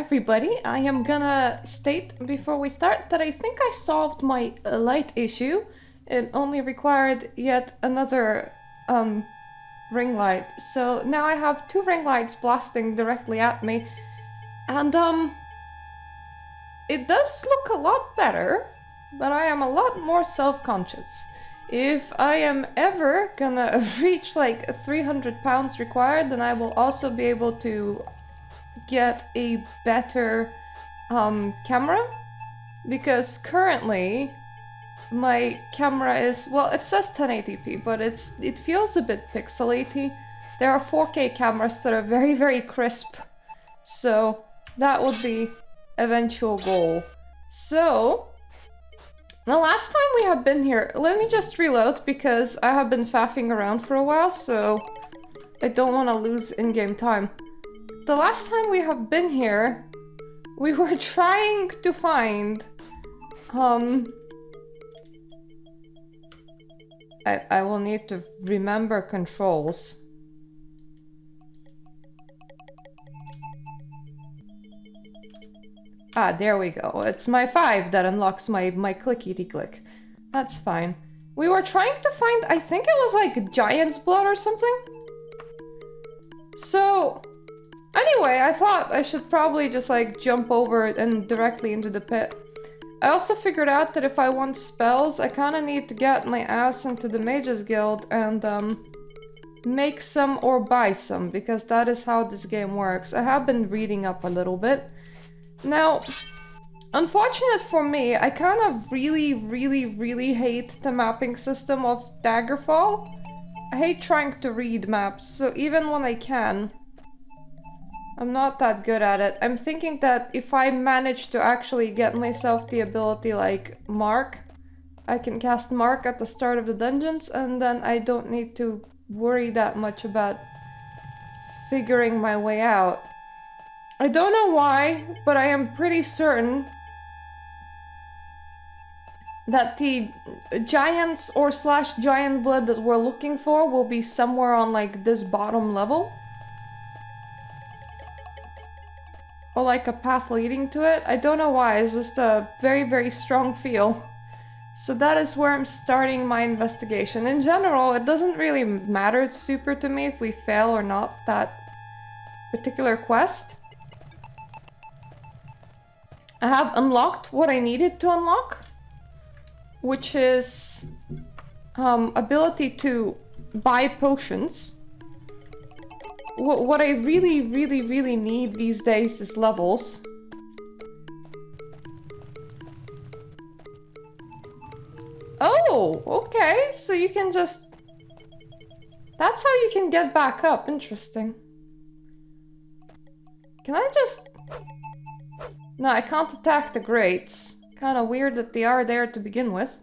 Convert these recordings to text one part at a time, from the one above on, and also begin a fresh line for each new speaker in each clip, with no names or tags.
everybody. I am gonna state before we start that I think I solved my light issue. It only required yet another ring light. So now I have 2 ring lights blasting directly at me. And it does look a lot better, but I am a lot more self-conscious. If I am ever gonna reach like 300 pounds required, then I will also be able to get a better camera, because currently my camera is, well, it says 1080p, but it feels a bit pixelaty. There are 4K cameras that are very, very crisp, so that would be eventual goal. So the last time we have been here, let me just reload because I have been faffing around for a while, so I don't want to lose in-game time. The last time we have been here, we were trying to find I will need to remember controls. Ah, there we go. It's my 5 that unlocks my clickety-click. That's fine. We were trying to find, I think it was like giant's blood or something. So anyway, I thought I should probably just like jump over it and directly into the pit. I also figured out that if I want spells, I kind of need to get my ass into the Mages Guild and make some or buy some, because that is how this game works. I have been reading up a little bit. Now, unfortunate for me, I kind of really hate the mapping system of Daggerfall. I hate trying to read maps, so even when I can, I'm not that good at it. I'm thinking that if I manage to actually get myself the ability like Mark, I can cast Mark at the start of the dungeons, and then I don't need to worry that much about figuring my way out. I don't know why, but I am pretty certain that the giants or slash giant blood that we're looking for will be somewhere on like this bottom level. Or like a path leading to it. I don't know why, it's just a very strong feel. So that is where I'm starting my investigation. In general, it doesn't really matter super to me if we fail or not that particular quest. I have unlocked what I needed to unlock, which is ability to buy potions. What I really need these days is levels. Oh, okay, so you can just... That's how you can get back up, interesting. Can I just... No, I can't attack the grates. Kinda weird that they are there to begin with.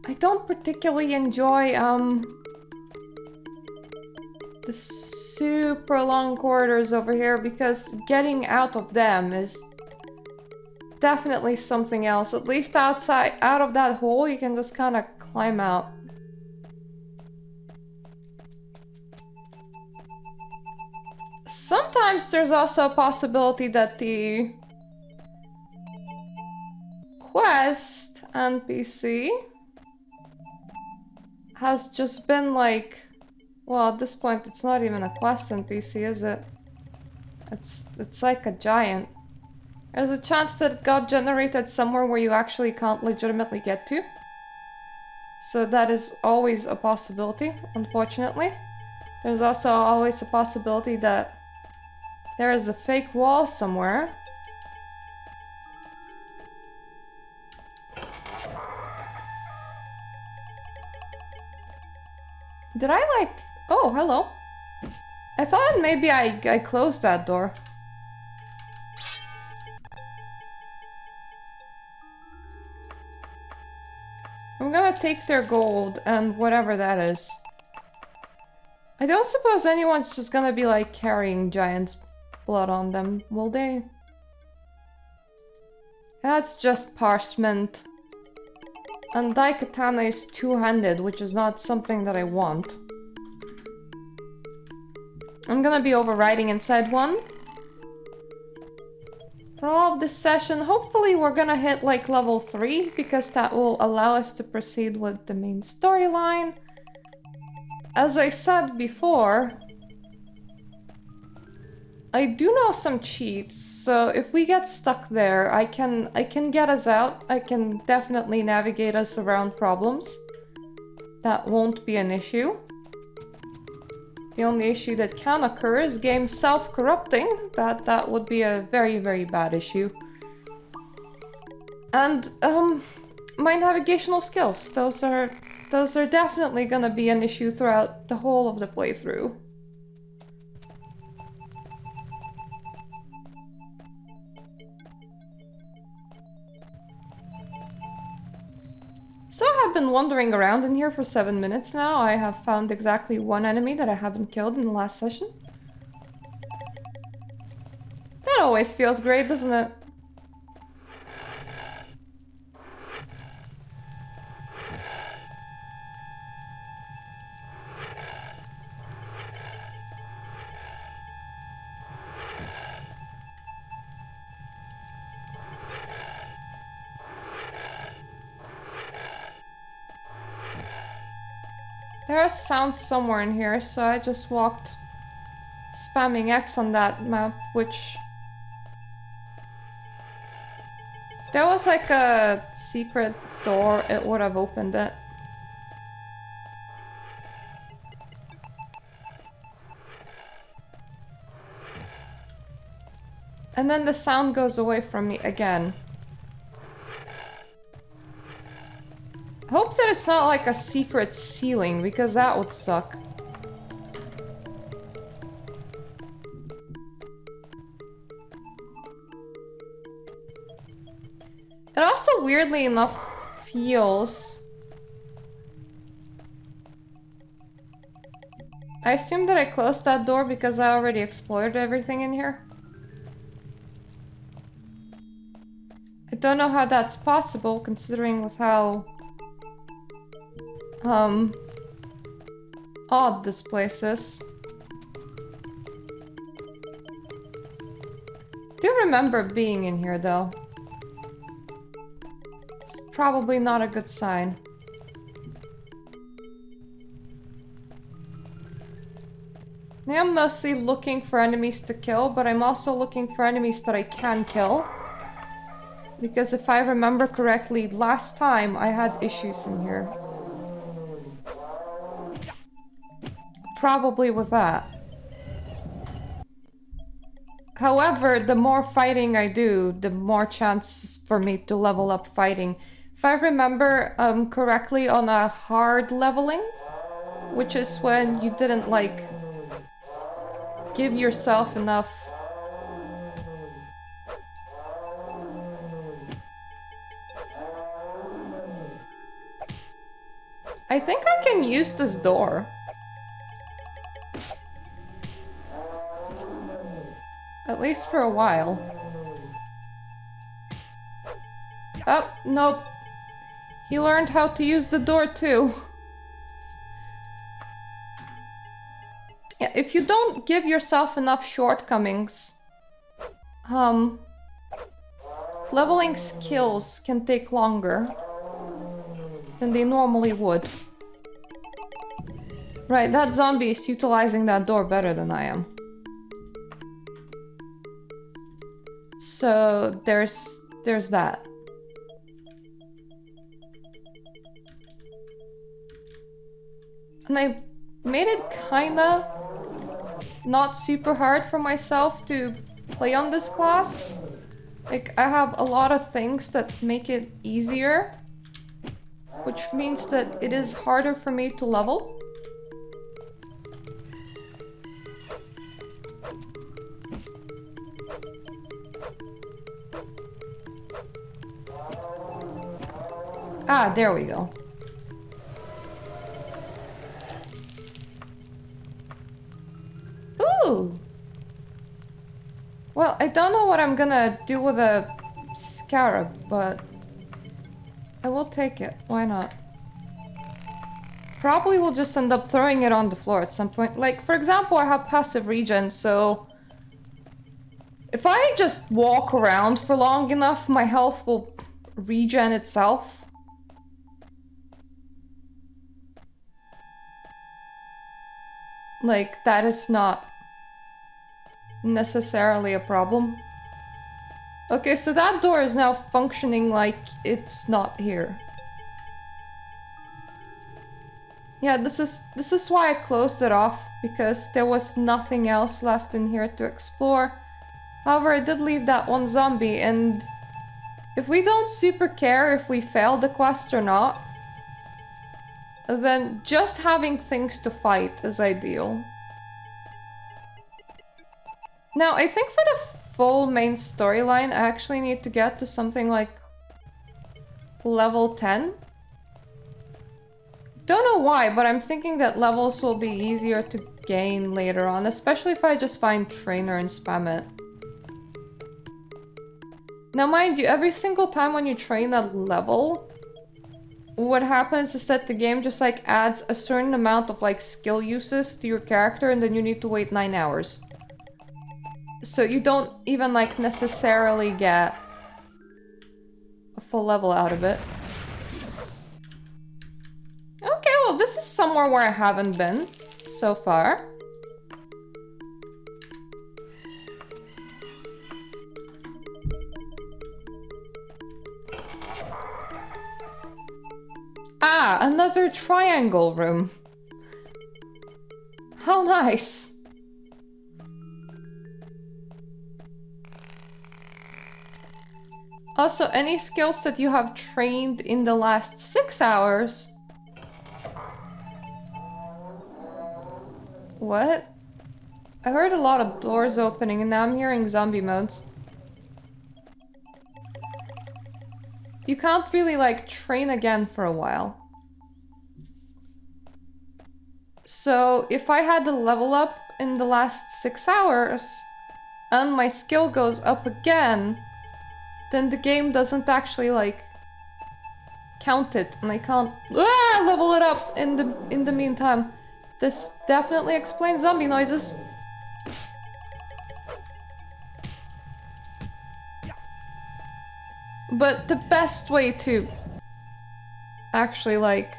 I don't particularly enjoy, the super long corridors over here, because getting out of them is definitely something else. At least outside, out of that hole, you can just kind of climb out. Sometimes there's also a possibility that the quest NPC has just been like... Well, at this point it's not even a quest NPC, is it? It's like a giant. There's a chance that it got generated somewhere where you actually can't legitimately get to. So that is always a possibility, unfortunately. There's also always a possibility that there is a fake wall somewhere. Did I like... Oh, hello. I thought maybe I closed that door. I'm gonna take their gold and whatever that is. I don't suppose anyone's just gonna be like carrying giant's blood on them, will they? That's just parchment. And Daikatana is two-handed, which is not something that I want. I'm gonna be overriding inside one. For all of this session, hopefully we're gonna hit like level 3, because that will allow us to proceed with the main storyline. As I said before, I do know some cheats, so if we get stuck there, I can get us out. I can definitely navigate us around problems. That won't be an issue. The only issue that can occur is game self-corrupting. That would be a very, very bad issue. And my navigational skills, those are definitely gonna be an issue throughout the whole of the playthrough. So I have been wandering around in here for 7 minutes now. I have found exactly one enemy that I haven't killed in the last session. That always feels great, doesn't it? There are sounds somewhere in here, so I just walked spamming X on that map, which... There was like a secret door, it would have opened it. And then the sound goes away from me again. Hope that it's not like a secret ceiling, because that would suck. It also weirdly enough feels... I assume that I closed that door because I already explored everything in here. I don't know how that's possible, considering with how... odd this place is. Do remember being in here though. It's probably not a good sign. I am mostly looking for enemies to kill, but I'm also looking for enemies that I can kill. Because if I remember correctly, last time I had issues in here. Probably with that. However, the more fighting I do, the more chances for me to level up fighting. If I remember correctly, on a hard leveling, which is when you didn't like give yourself enough I think I can use this door. At least for a while. Oh, nope. He learned how to use the door too. Yeah, if you don't give yourself enough shortcomings, leveling skills can take longer than they normally would. Right, that zombie is utilizing that door better than I am. So there's that. And I made it kinda not super hard for myself to play on this class. Like, I have a lot of things that make it easier, which means that it is harder for me to level. Ah, there we go. Ooh! Well, I don't know what I'm gonna do with a scarab, but... I will take it. Why not? Probably will just end up throwing it on the floor at some point. Like, for example, I have passive regen, so... if I just walk around for long enough, my health will regen itself. Like, that is not necessarily a problem. Okay, so that door is now functioning like it's not here. Yeah, this is why I closed it off, because there was nothing else left in here to explore. However, I did leave that one zombie, and if we don't super care if we fail the quest or not, then just having things to fight is ideal. Now, I think for the full main storyline, I actually need to get to something like level 10. Don't know why, but I'm thinking that levels will be easier to gain later on, especially if I just find trainer and spam it. Now mind you, every single time when you train a level, what happens is that the game just like adds a certain amount of like skill uses to your character, and then you need to wait 9 hours. So you don't even like necessarily get a full level out of it. Okay, well this is somewhere where I haven't been so far. Ah, another triangle room. How nice. Also, any skills that you have trained in the last 6 hours. What? I heard a lot of doors opening and now I'm hearing zombie modes. You can't really like train again for a while. So if I had a level up in the last 6 hours and my skill goes up again, then the game doesn't actually like count it, and I can't level it up in the meantime. This definitely explains zombie noises. But the best way to actually like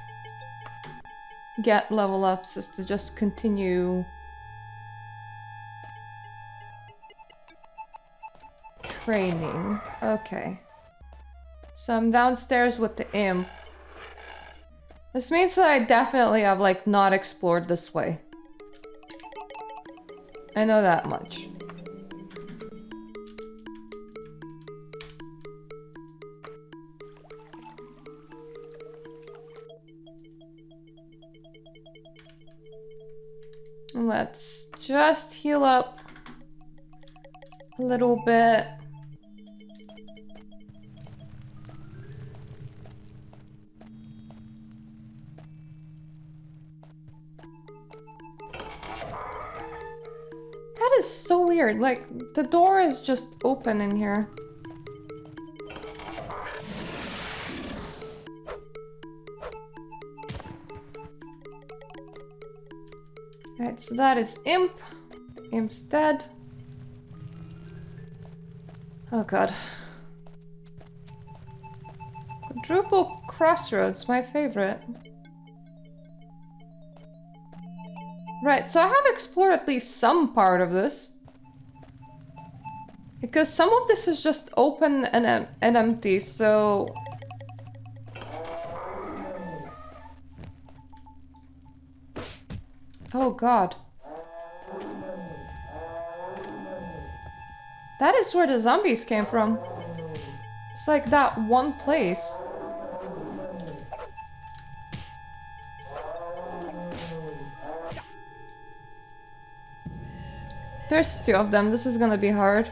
get level ups is to just continue training. Okay. So I'm downstairs with the imp. This means that I definitely have like not explored this way. I know that much. Let's just heal up a little bit. That is so weird. Like, the door is just open in here. Alright, so that is Imp. Imp's dead. Oh god. Quadruple crossroads, my favorite. Right, so I have explored at least some part of this. Because some of this is just open and empty, so... Oh god. That is where the zombies came from. It's like that one place. There's 2 of them, this is gonna be hard.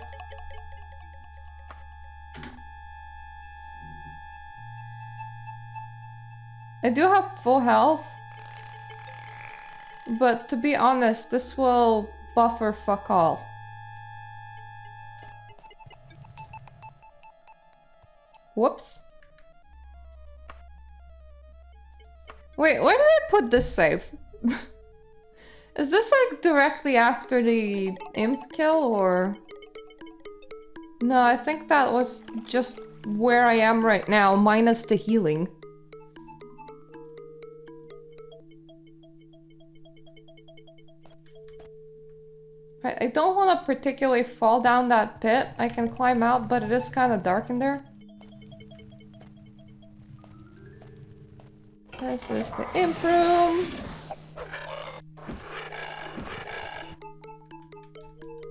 I do have full health. But to be honest, this will buffer fuck all. Whoops. Wait, where did I put this save? Is this like directly after the imp kill or? No, I think that was just where I am right now, minus the healing. I don't want to particularly fall down that pit. I can climb out, but it is kind of dark in there. This is the imp room.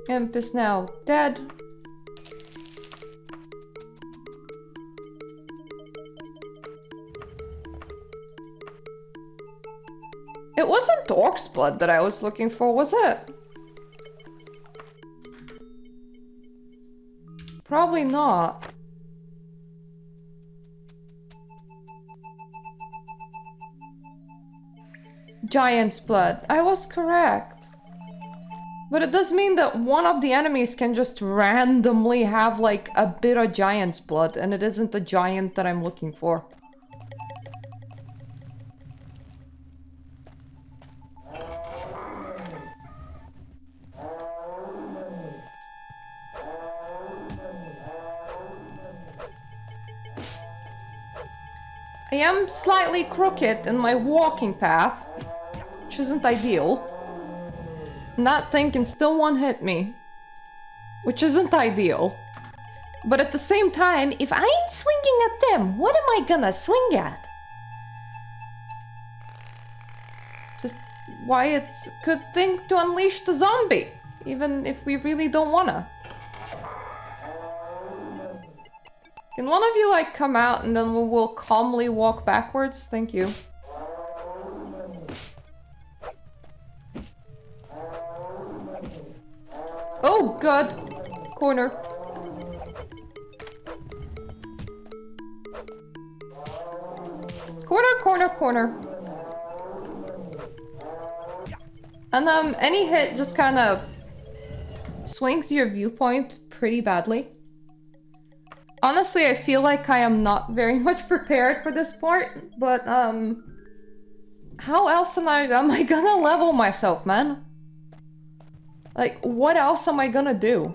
Imp is now dead. It wasn't orc's blood that I was looking for, was it? Probably not. Giant's blood. I was correct. But it does mean that one of the enemies can just randomly have like a bit of giant's blood, and it isn't the giant that I'm looking for. I am slightly crooked in my walking path, which isn't ideal. And that thing can still one-hit me, which isn't ideal. But at the same time, if I ain't swinging at them, what am I gonna swing at? Just why it's a good thing to unleash the zombie, even if we really don't wanna. Can one of you, like, come out and then we'll calmly walk backwards? Thank you. Oh, God! Corner. Corner, corner, corner. And, any hit just kind of swings your viewpoint pretty badly. Honestly, I feel like I am not very much prepared for this part, but, how else am I gonna level myself, man? Like, what else am I gonna do?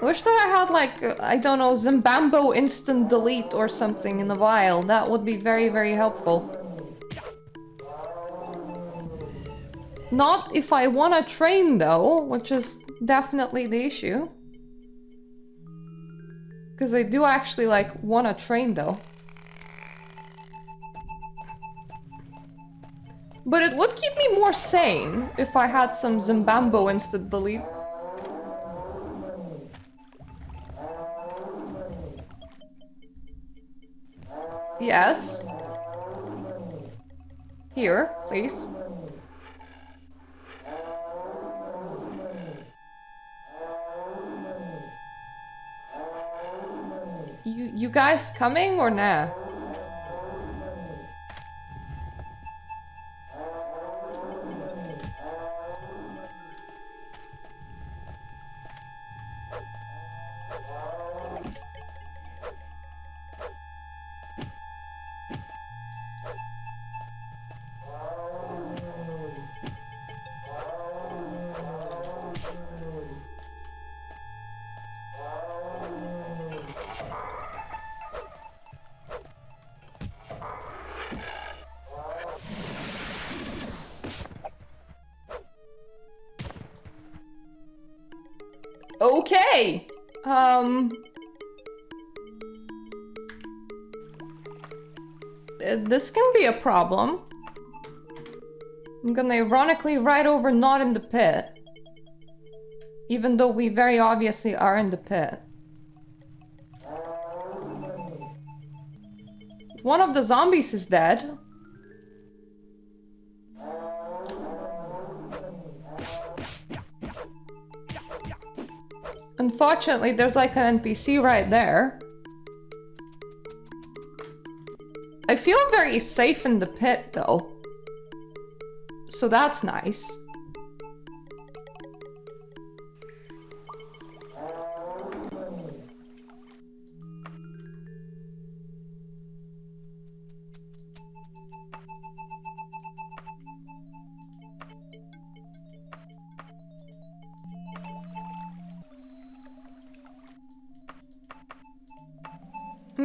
I wish that I had, like, I don't know, Zimbambo instant delete or something in the vial. That would be very, very helpful. Not if I wanna train, though, which is definitely the issue. Because I do actually, like, wanna train, though. But it would keep me more sane if I had some Zimbambo instant delete. Yes. Here, please. You guys coming or nah? Okay. This can be a problem. I'm gonna ironically ride over not in the pit. Even though we very obviously are in the pit. One of the zombies is dead. Unfortunately, there's like an NPC right there. I feel very safe in the pit, though. So that's nice.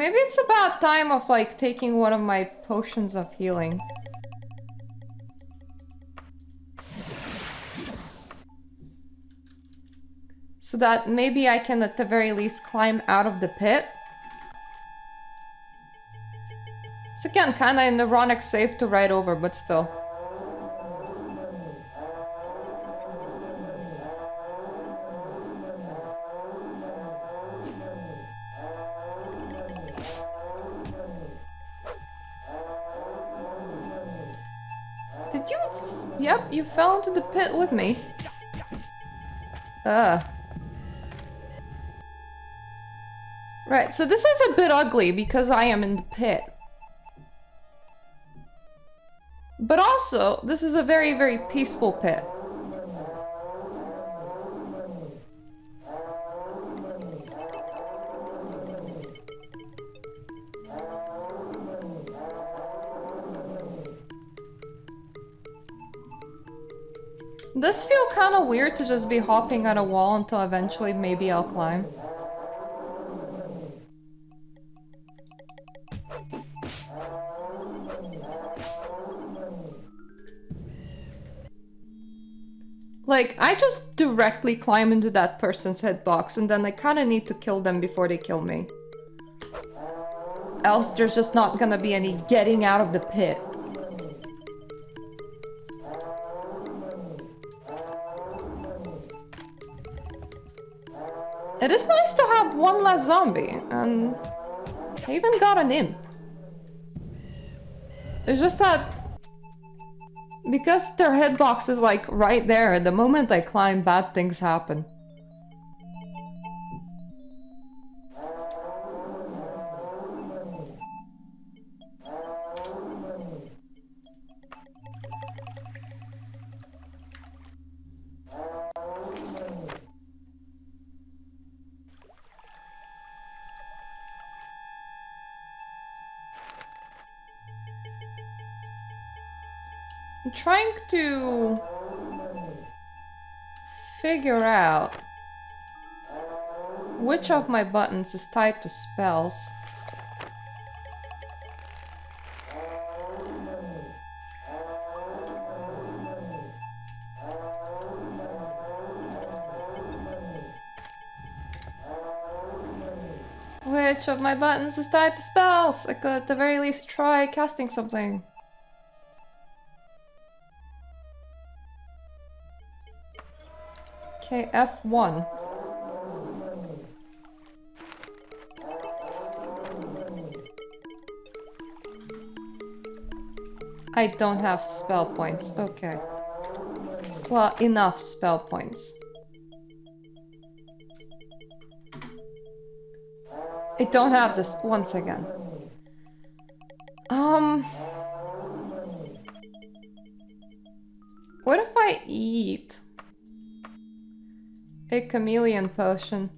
Maybe it's about time of like taking one of my potions of healing. So that maybe I can at the very least climb out of the pit. It's again kinda an ironic save to ride over, but still. Did you? Yep, you fell into the pit with me. Right, so this is a bit ugly because I am in the pit. But also, this is a very, very peaceful pit. Does feel kind of weird to just be hopping at a wall until eventually maybe I'll climb. Like, I just directly climb into that person's hitbox and then I kind of need to kill them before they kill me. Else there's just not gonna be any getting out of the pit. It is nice to have one less zombie, and I even got an imp. It's just that because their hitbox is like right there, the moment I climb, bad things happen. I'm trying to figure out which of my buttons is tied to spells. Which of my buttons is tied to spells? I could at the very least try casting something. Okay, F1. I don't have spell points. Okay. Well, enough spell points. I don't have this once again. What if I eat a chameleon potion?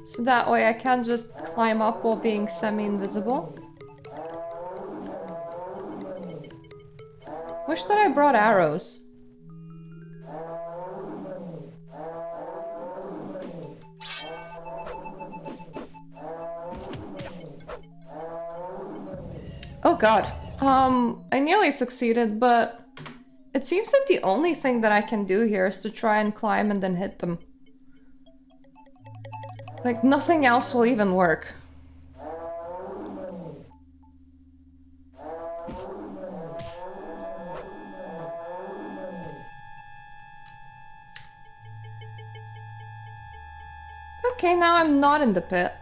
So that way I can just climb up while being semi-invisible. Wish that I brought arrows. Oh god. I nearly succeeded, but it seems that the only thing that I can do here is to try and climb and then hit them. Like, nothing else will even work. Okay, now I'm not in the pit.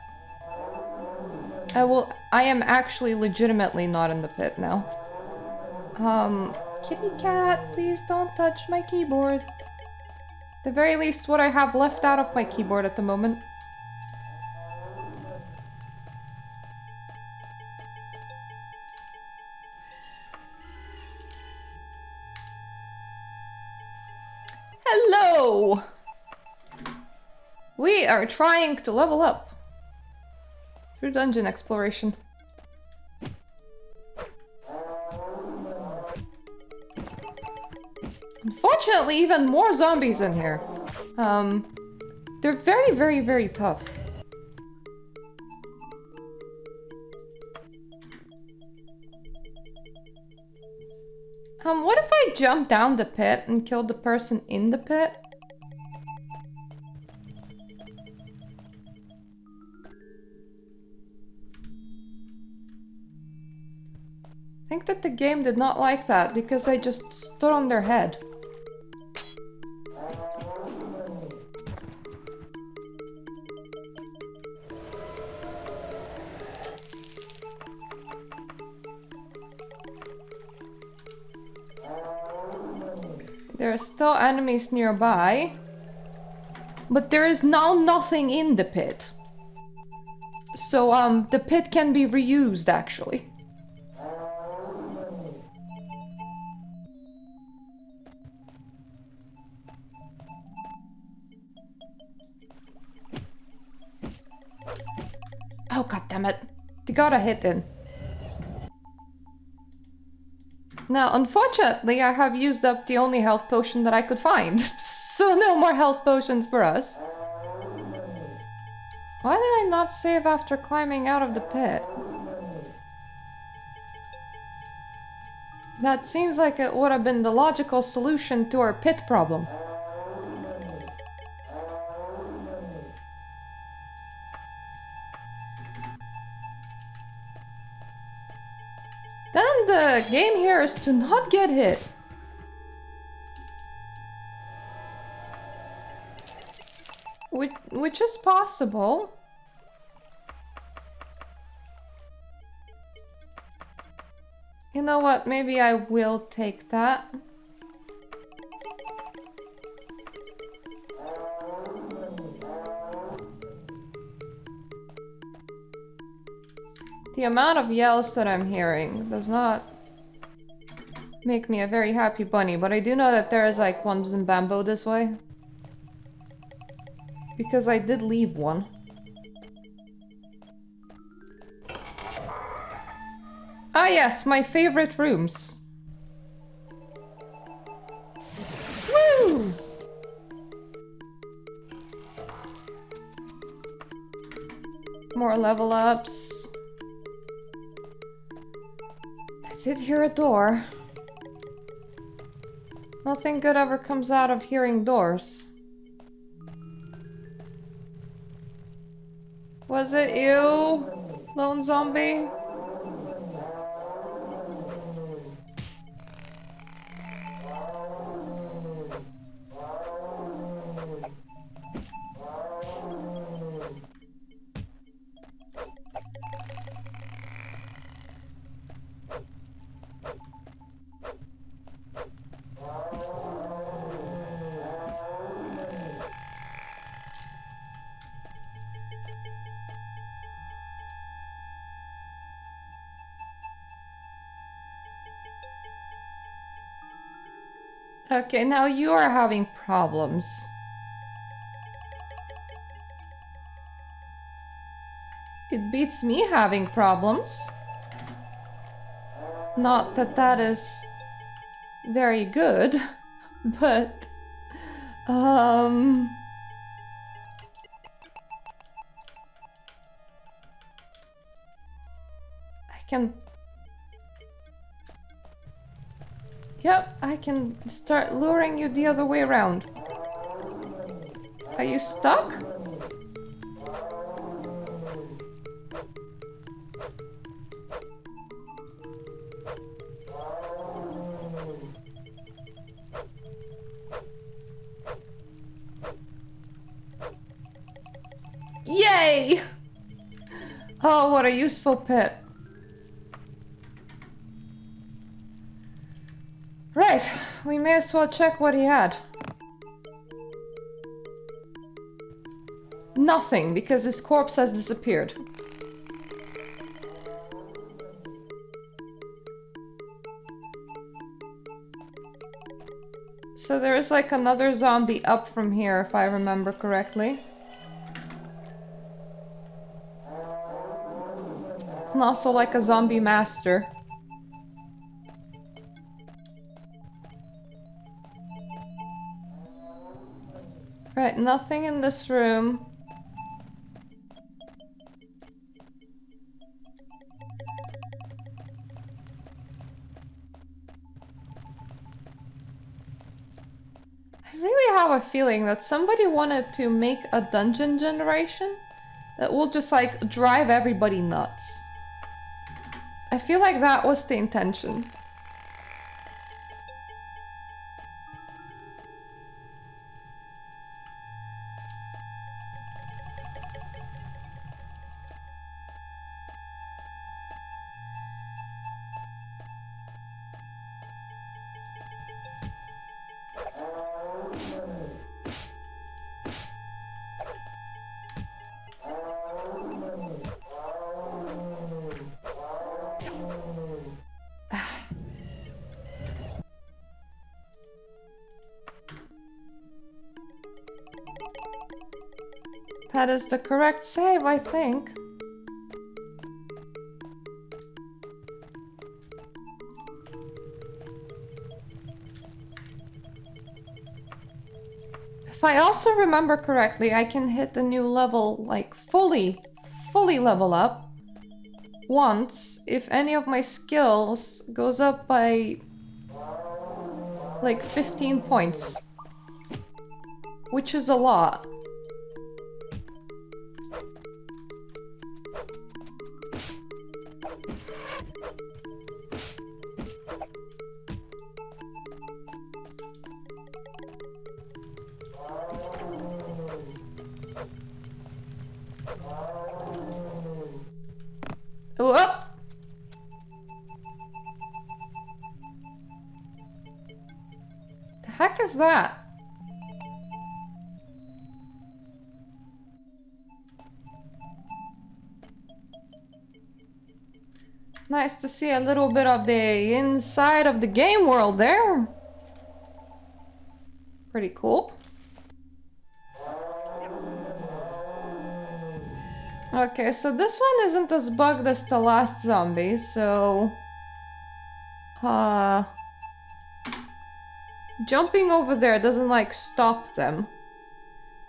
I am actually legitimately not in the pit now. Kitty cat, please don't touch my keyboard. At the very least, what I have left out of my keyboard at the moment. Hello! We are trying to level up through dungeon exploration. Unfortunately, even more zombies in here. They're very, very, very tough. What if I jump down the pit and kill the person in the pit? I think that the game did not like that because I just stood on their head. There are still enemies nearby, but there is now nothing in the pit. So, the pit can be reused, actually. Oh, goddammit. They got a hit in. Now, unfortunately, I have used up the only health potion that I could find. So no more health potions for us. Why did I not save after climbing out of the pit? That seems like it would have been the logical solution to our pit problem. Then the game here is to not get hit. Which is possible. You know what? Maybe I will take that. The amount of yells that I'm hearing does not make me a very happy bunny, but I do know that there is like one Zimbambo this way. Because I did leave one. Ah yes, my favorite rooms. Woo! More level ups. I did hear a door. Nothing good ever comes out of hearing doors. Was it you, lone zombie? Okay, now you are having problems. It beats me having problems. Not that that is very good, but... I can... Yep, I can start luring you the other way around. Are you stuck? Yay! Oh, what a useful pit. Right, we may as well check what he had. Nothing, because his corpse has disappeared. So there is like another zombie up from here, if I remember correctly. And also like a zombie master. Right, nothing in this room. I really have a feeling that somebody wanted to make a dungeon generation that will just like drive everybody nuts. I feel like that was the intention. That is the correct save, I think. If I also remember correctly, I can hit the new level, like fully level up once if any of my skills goes up by like 15 points, which is a lot. Whoop! The heck is that? Nice to see a little bit of the inside of the game world there. Pretty cool. Okay, so this one isn't as bugged as the last zombie, so... Jumping over there doesn't, like, stop them.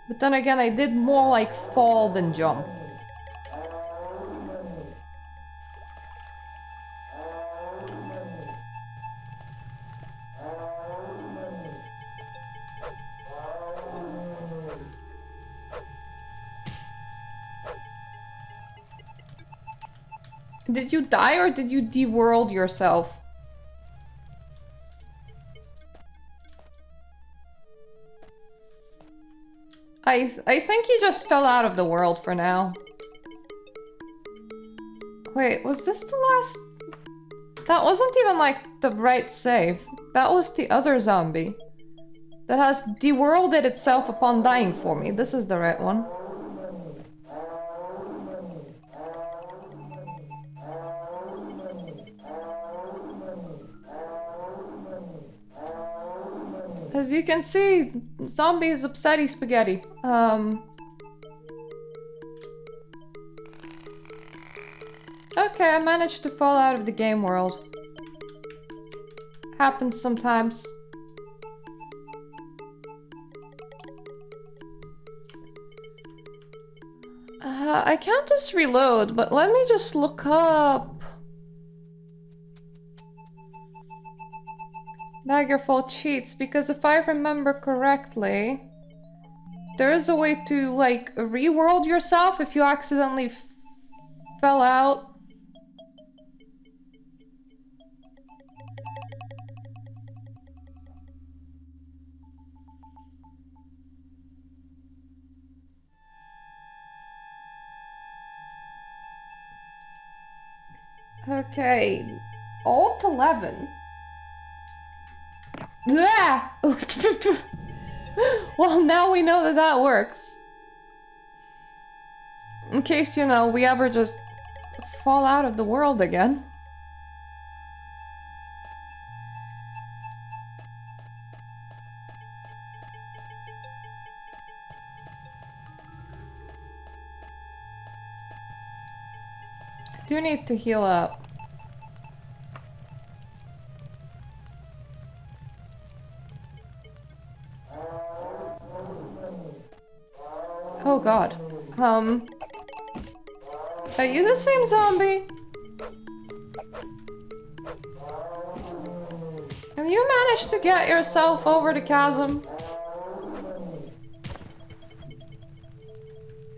But then again, I did more, like, fall than jump. Did you die or did you de-world yourself? I think he just fell out of the world for now. Wait, was this the last? That wasn't even like the right save. That was the other zombie. That has de-worlded itself upon dying for me. This is the right one. As you can see, zombies upsetty spaghetti. Okay, I managed to fall out of the game world. Happens sometimes. I can't just reload, but let me just look up... Daggerfall cheats, because if I remember correctly, there is a way to, like, reworld yourself if you accidentally fell out. Okay, Alt 11. Ah! Well, now we know that that works. In case, you know, we ever just fall out of the world again. I do need to heal up. god. Are you the same zombie? Can you manage to get yourself over the chasm?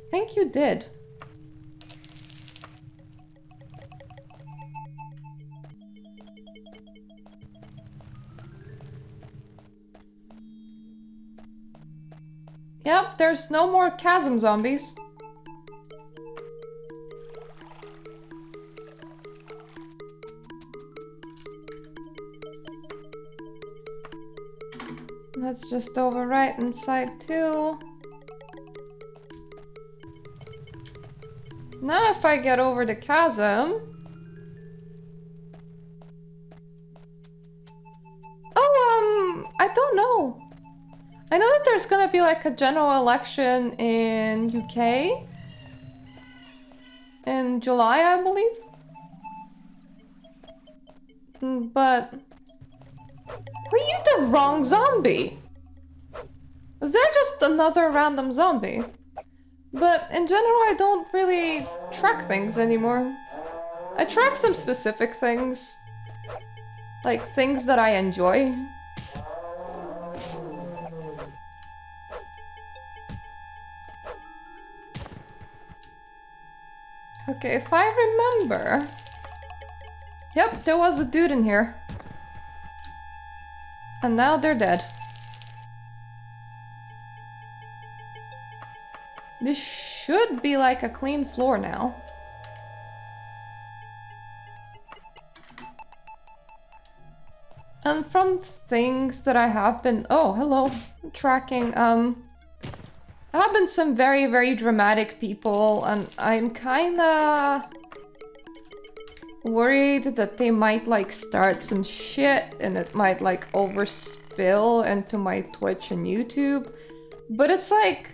I think you did. Yep, there's no more chasm zombies. That's just over right inside too. Now if I get over the chasm... Oh, I don't know. I know that there's gonna be like a general election in UK in July, I believe. But were you the wrong zombie? Was there just another random zombie? But in general, I don't really track things anymore. I track some specific things, like things that I enjoy. Okay, if I remember... Yep, there was a dude in here. And now they're dead. This should be like a clean floor now. And from things that I have been... Oh, hello. Tracking, there have been some very, very dramatic people, and I'm kinda worried that they might like start some shit and it might like overspill into my Twitch and YouTube. But it's like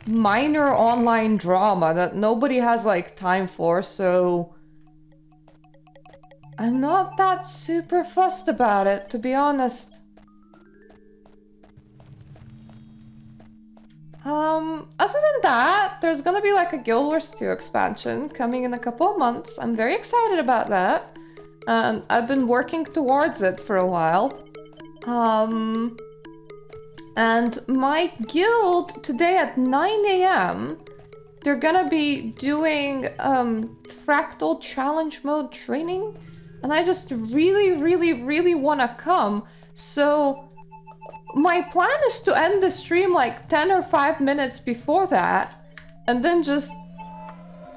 minor online drama that nobody has like time for, so I'm not that super fussed about it, to be honest. Other than that, there's gonna be like a Guild Wars 2 expansion coming in a couple of months. I'm very excited about that. And I've been working towards it for a while. And my guild today at 9 AM, they're gonna be doing Fractal Challenge Mode training. And I just really wanna come. So my plan is to end the stream like 10 or 5 minutes before that, and then just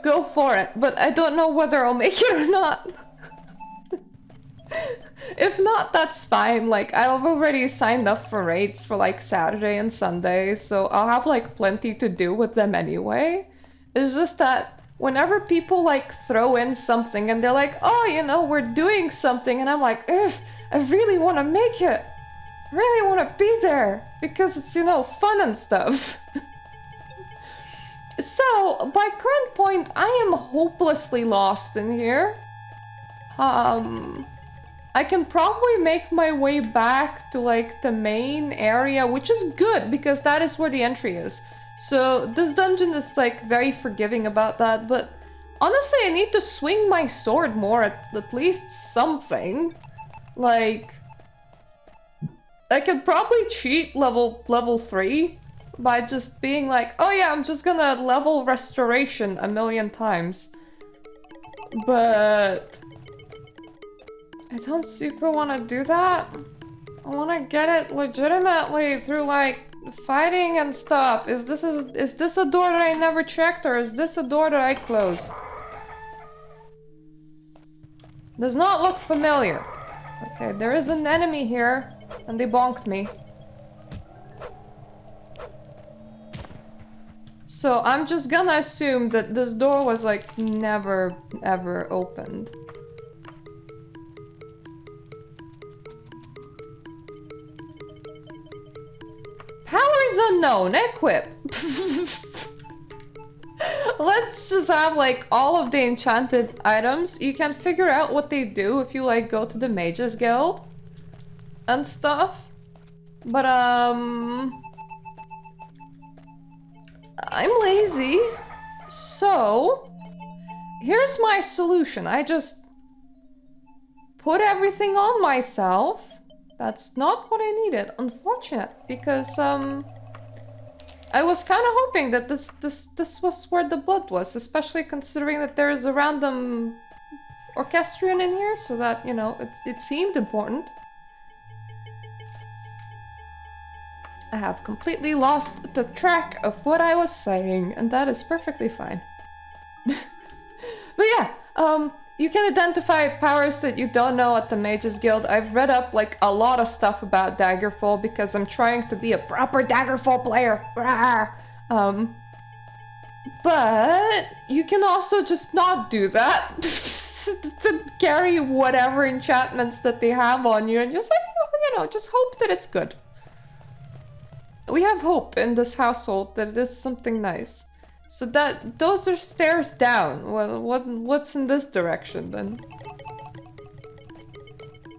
go for it. But I don't know whether I'll make it or not. If not, that's fine. Like, I've already signed up for raids for like Saturday and Sunday, so I'll have like plenty to do with them anyway. It's just that whenever people like throw in something and they're like, oh, you know, we're doing something, and I'm like, ugh, I really want to make it. Really want to be there because it's, you know, fun and stuff. So by current point, I am hopelessly lost in here. I can probably make my way back to like the main area, which is good because that is where the entry is. So this dungeon is like very forgiving about that, but honestly I need to swing my sword more at least something. Like, I could probably cheat level 3 by just being like, oh yeah, I'm just gonna level restoration 1,000,000 times. But I don't super want to do that. I want to get it legitimately through like fighting and stuff. Is this a door that I never checked, or is this a door that I closed? Does not look familiar. Okay, there is an enemy here. And they bonked me. So I'm just gonna assume that this door was like never ever opened. Powers unknown, equip. Let's just have like all of the enchanted items. You can figure out what they do if you like go to the Mages Guild and stuff, but I'm lazy. So, here's my solution. I just put everything on myself. That's not what I needed. Unfortunate, because I was kind of hoping that this was where the blood was, especially considering that there is a random orchestrion in here, so that, you know, it seemed important. I have completely lost the track of what I was saying, and that is perfectly fine. But yeah, you can identify powers that you don't know at the Mages Guild. I've read up like a lot of stuff about Daggerfall because I'm trying to be a proper Daggerfall player. But you can also just not do that. To carry whatever enchantments that they have on you and just like, you know, just hope that it's good. We have hope in this household that it is something nice. So that those are stairs down. Well, what's in this direction then?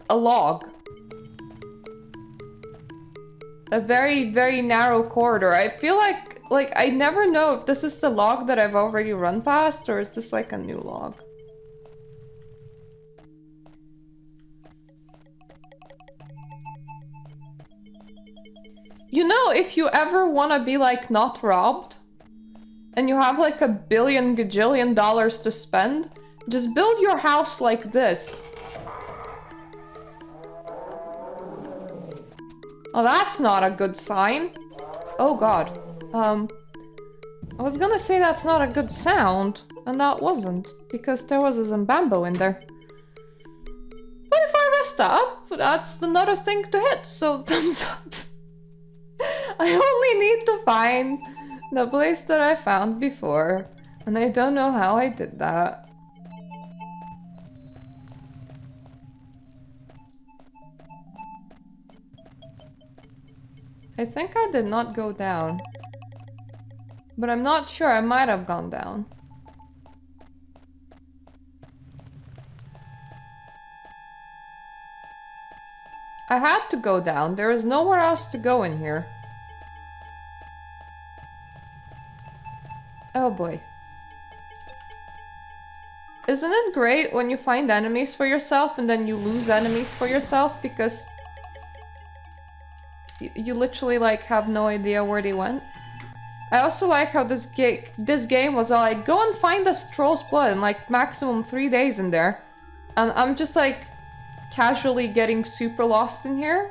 A log. A very, very narrow corridor. I feel like I never know if this is the log that I've already run past or is this like a new log. You know, if you ever want to be like not robbed and you have like $1 billion gajillion to spend, just build your house like this. Oh, that's not a good sign. Oh god. I was gonna say that's not a good sound, and that wasn't, because there was a Zambambo in there. But if I rest up, that's another thing to hit, so thumbs up. I only need to find the place that I found before, and I don't know how I did that. I think I did not go down. But I'm not sure, I might have gone down. I had to go down, there is nowhere else to go in here. Oh boy. Isn't it great when you find enemies for yourself and then you lose enemies for yourself because you literally like have no idea where they went? I also like how this game was all like, go and find this troll's blood in like maximum 3 days in there. And I'm just like casually getting super lost in here.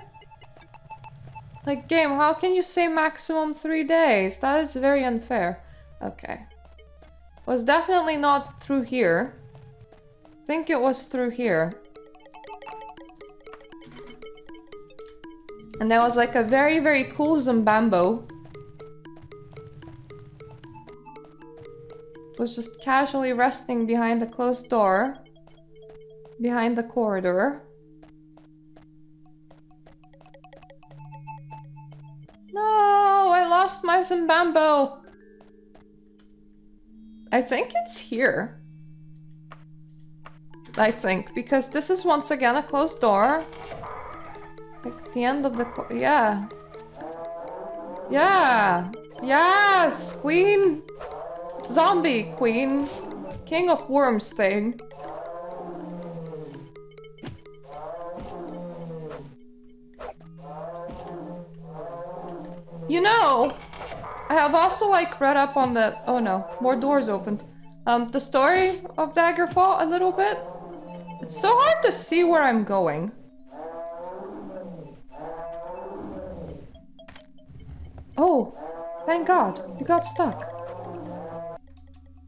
Like, game, how can you say maximum 3 days? That is very unfair. Okay. Was definitely not through here. I think it was through here. And there was like a very, very cool Zambambo. Was just casually resting behind the closed door. Behind the corridor. No, I lost my Zambambo. I think it's here. I think, because this is once again a closed door. Like the end of the yeah. Yeah. Yes, queen. Zombie queen. King of worms thing. You know, I have also like read up on the, oh no, more doors opened. The story of Daggerfall a little bit. It's so hard to see where I'm going. Oh, thank God, you got stuck.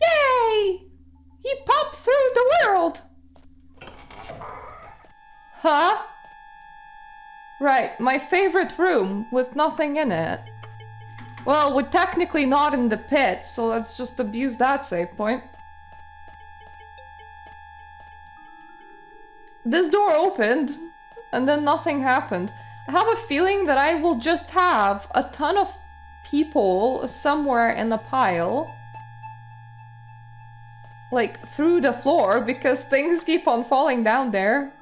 Yay! He popped through the world! Huh? Right, my favorite room with nothing in it. Well, we're technically not in the pit, so let's just abuse that save point. This door opened, and then nothing happened. I have a feeling that I will just have a ton of people somewhere in a pile. Like, through the floor, because things keep on falling down there.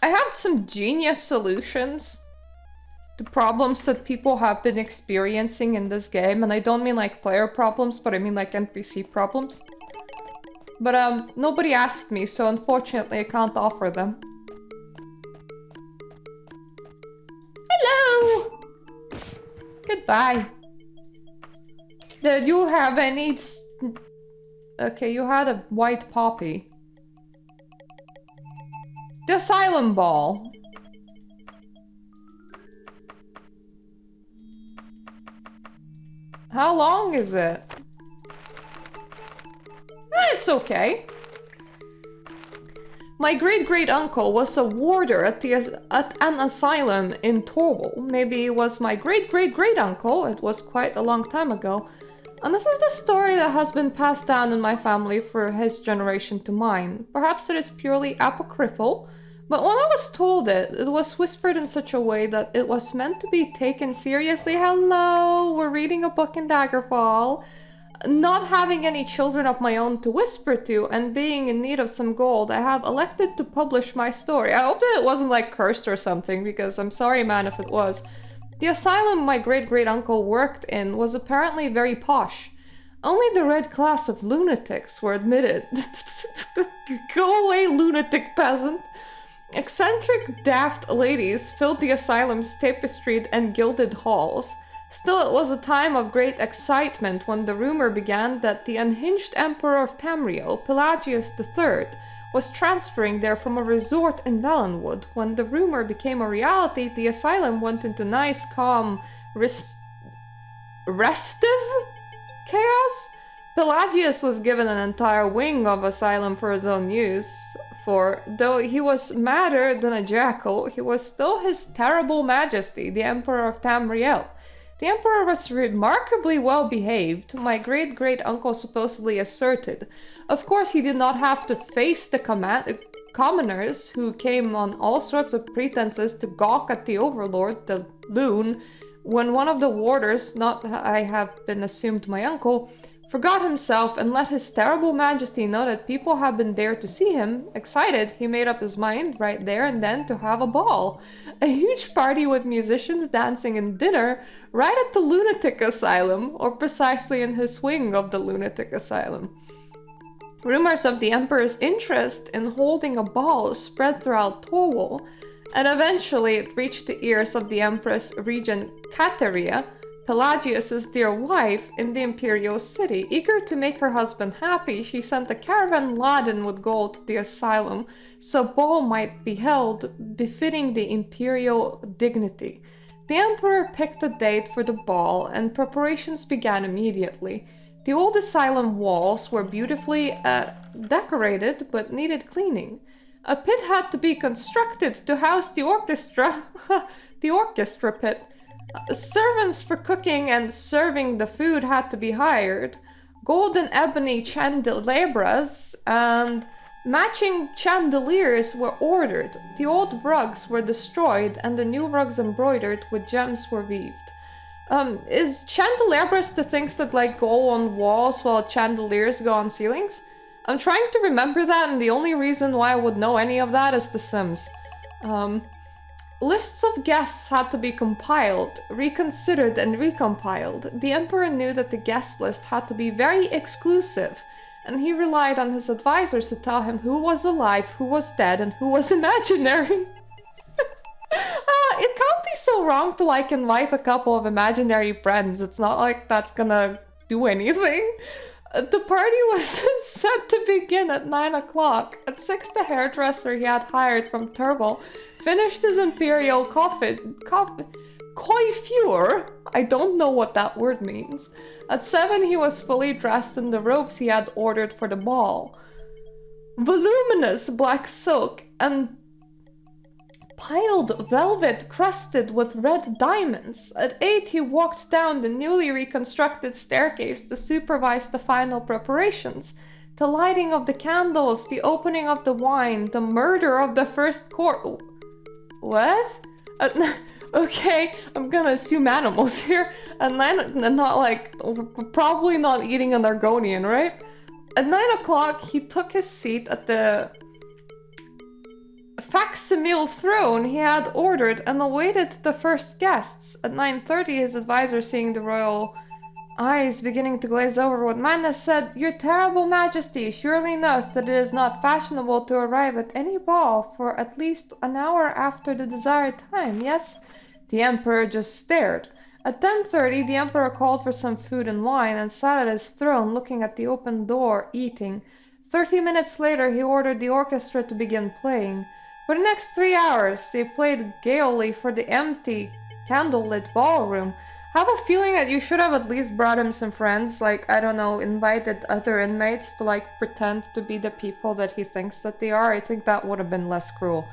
I have some genius solutions to problems that people have been experiencing in this game, and I don't mean like player problems, but I mean like NPC problems. But nobody asked me, so unfortunately I can't offer them. Hello! Goodbye. Did you have any... Okay, you had a white poppy. The asylum ball. How long is it? It's okay. My great-great-uncle was a warder at an asylum in Torwall. Maybe it was my great-great-great-uncle. It was quite a long time ago. And this is the story that has been passed down in my family for his generation to mine. Perhaps it is purely apocryphal, but when I was told it, it was whispered in such a way that it was meant to be taken seriously. Hello, we're reading a book in Daggerfall. Not having any children of my own to whisper to and being in need of some gold, I have elected to publish my story. I hope that it wasn't like cursed or something, because I'm sorry man if it was. The asylum my great-great-uncle worked in was apparently very posh. Only the red class of lunatics were admitted. Go away, lunatic peasant. Eccentric, daft ladies filled the asylum's tapestried and gilded halls. Still, it was a time of great excitement when the rumor began that the unhinged emperor of Tamriel, Pelagius III, was transferring there from a resort in Valenwood. When the rumor became a reality, the asylum went into nice, calm, restive chaos. Pelagius was given an entire wing of asylum for his own use, for though he was madder than a jackal, he was still his terrible majesty, the emperor of Tamriel. The emperor was remarkably well behaved, my great-great-uncle supposedly asserted. Of course, he did not have to face the commoners who came on all sorts of pretenses to gawk at the overlord, the loon, when one of the warders, not I have been assumed my uncle, forgot himself and let his terrible majesty know that people had been there to see him. Excited, he made up his mind right there and then to have a ball. A huge party with musicians, dancing and dinner right at the lunatic asylum, or precisely in his wing of the lunatic asylum. Rumors of the emperor's interest in holding a ball spread throughout Torwall, and eventually it reached the ears of the empress regent Kateria, Pelagius's dear wife, in the imperial city. Eager to make her husband happy, she sent a caravan laden with gold to the asylum, so a ball might be held befitting the imperial dignity. The emperor picked a date for the ball, and preparations began immediately. The old asylum walls were beautifully decorated, but needed cleaning. A pit had to be constructed to house the orchestra, the orchestra pit. Servants for cooking and serving the food had to be hired. Gold and ebony candelabras and matching chandeliers were ordered. The old rugs were destroyed and the new rugs embroidered with gems were weaved. Is candelabras the things that like go on walls while chandeliers go on ceilings? I'm trying to remember that, and the only reason why I would know any of that is The Sims. Lists of guests had to be compiled, reconsidered, and recompiled. The emperor knew that the guest list had to be very exclusive, and he relied on his advisors to tell him who was alive, who was dead, and who was imaginary. It can't be so wrong to like invite a couple of imaginary friends. It's not like that's gonna do anything. The party was set to begin at 9 o'clock. At 6, the hairdresser he had hired from Turble finished his imperial coiffure. I don't know what that word means. At 7, he was fully dressed in the robes he had ordered for the ball. Voluminous black silk and piled velvet crusted with red diamonds. At 8, he walked down the newly reconstructed staircase to supervise the final preparations. The lighting of the candles, the opening of the wine, the murder of the first court. What? Okay, I'm gonna assume animals here. And then, not like, probably not eating an Argonian, right? At 9 o'clock, he took his seat at the facsimile throne he had ordered and awaited the first guests. At 9:30, his advisor, seeing the royal eyes beginning to glaze over with madness, said, "Your terrible majesty surely knows that it is not fashionable to arrive at any ball for at least an hour after the desired time, yes?" The emperor just stared. At 10:30, the emperor called for some food and wine and sat at his throne looking at the open door, eating. 30 minutes later, he ordered the orchestra to begin playing. For the next 3 hours, they played gaily for the empty, candlelit ballroom. I have a feeling that you should have at least brought him some friends, like, I don't know, invited other inmates to, like, pretend to be the people that he thinks that they are. I think that would have been less cruel.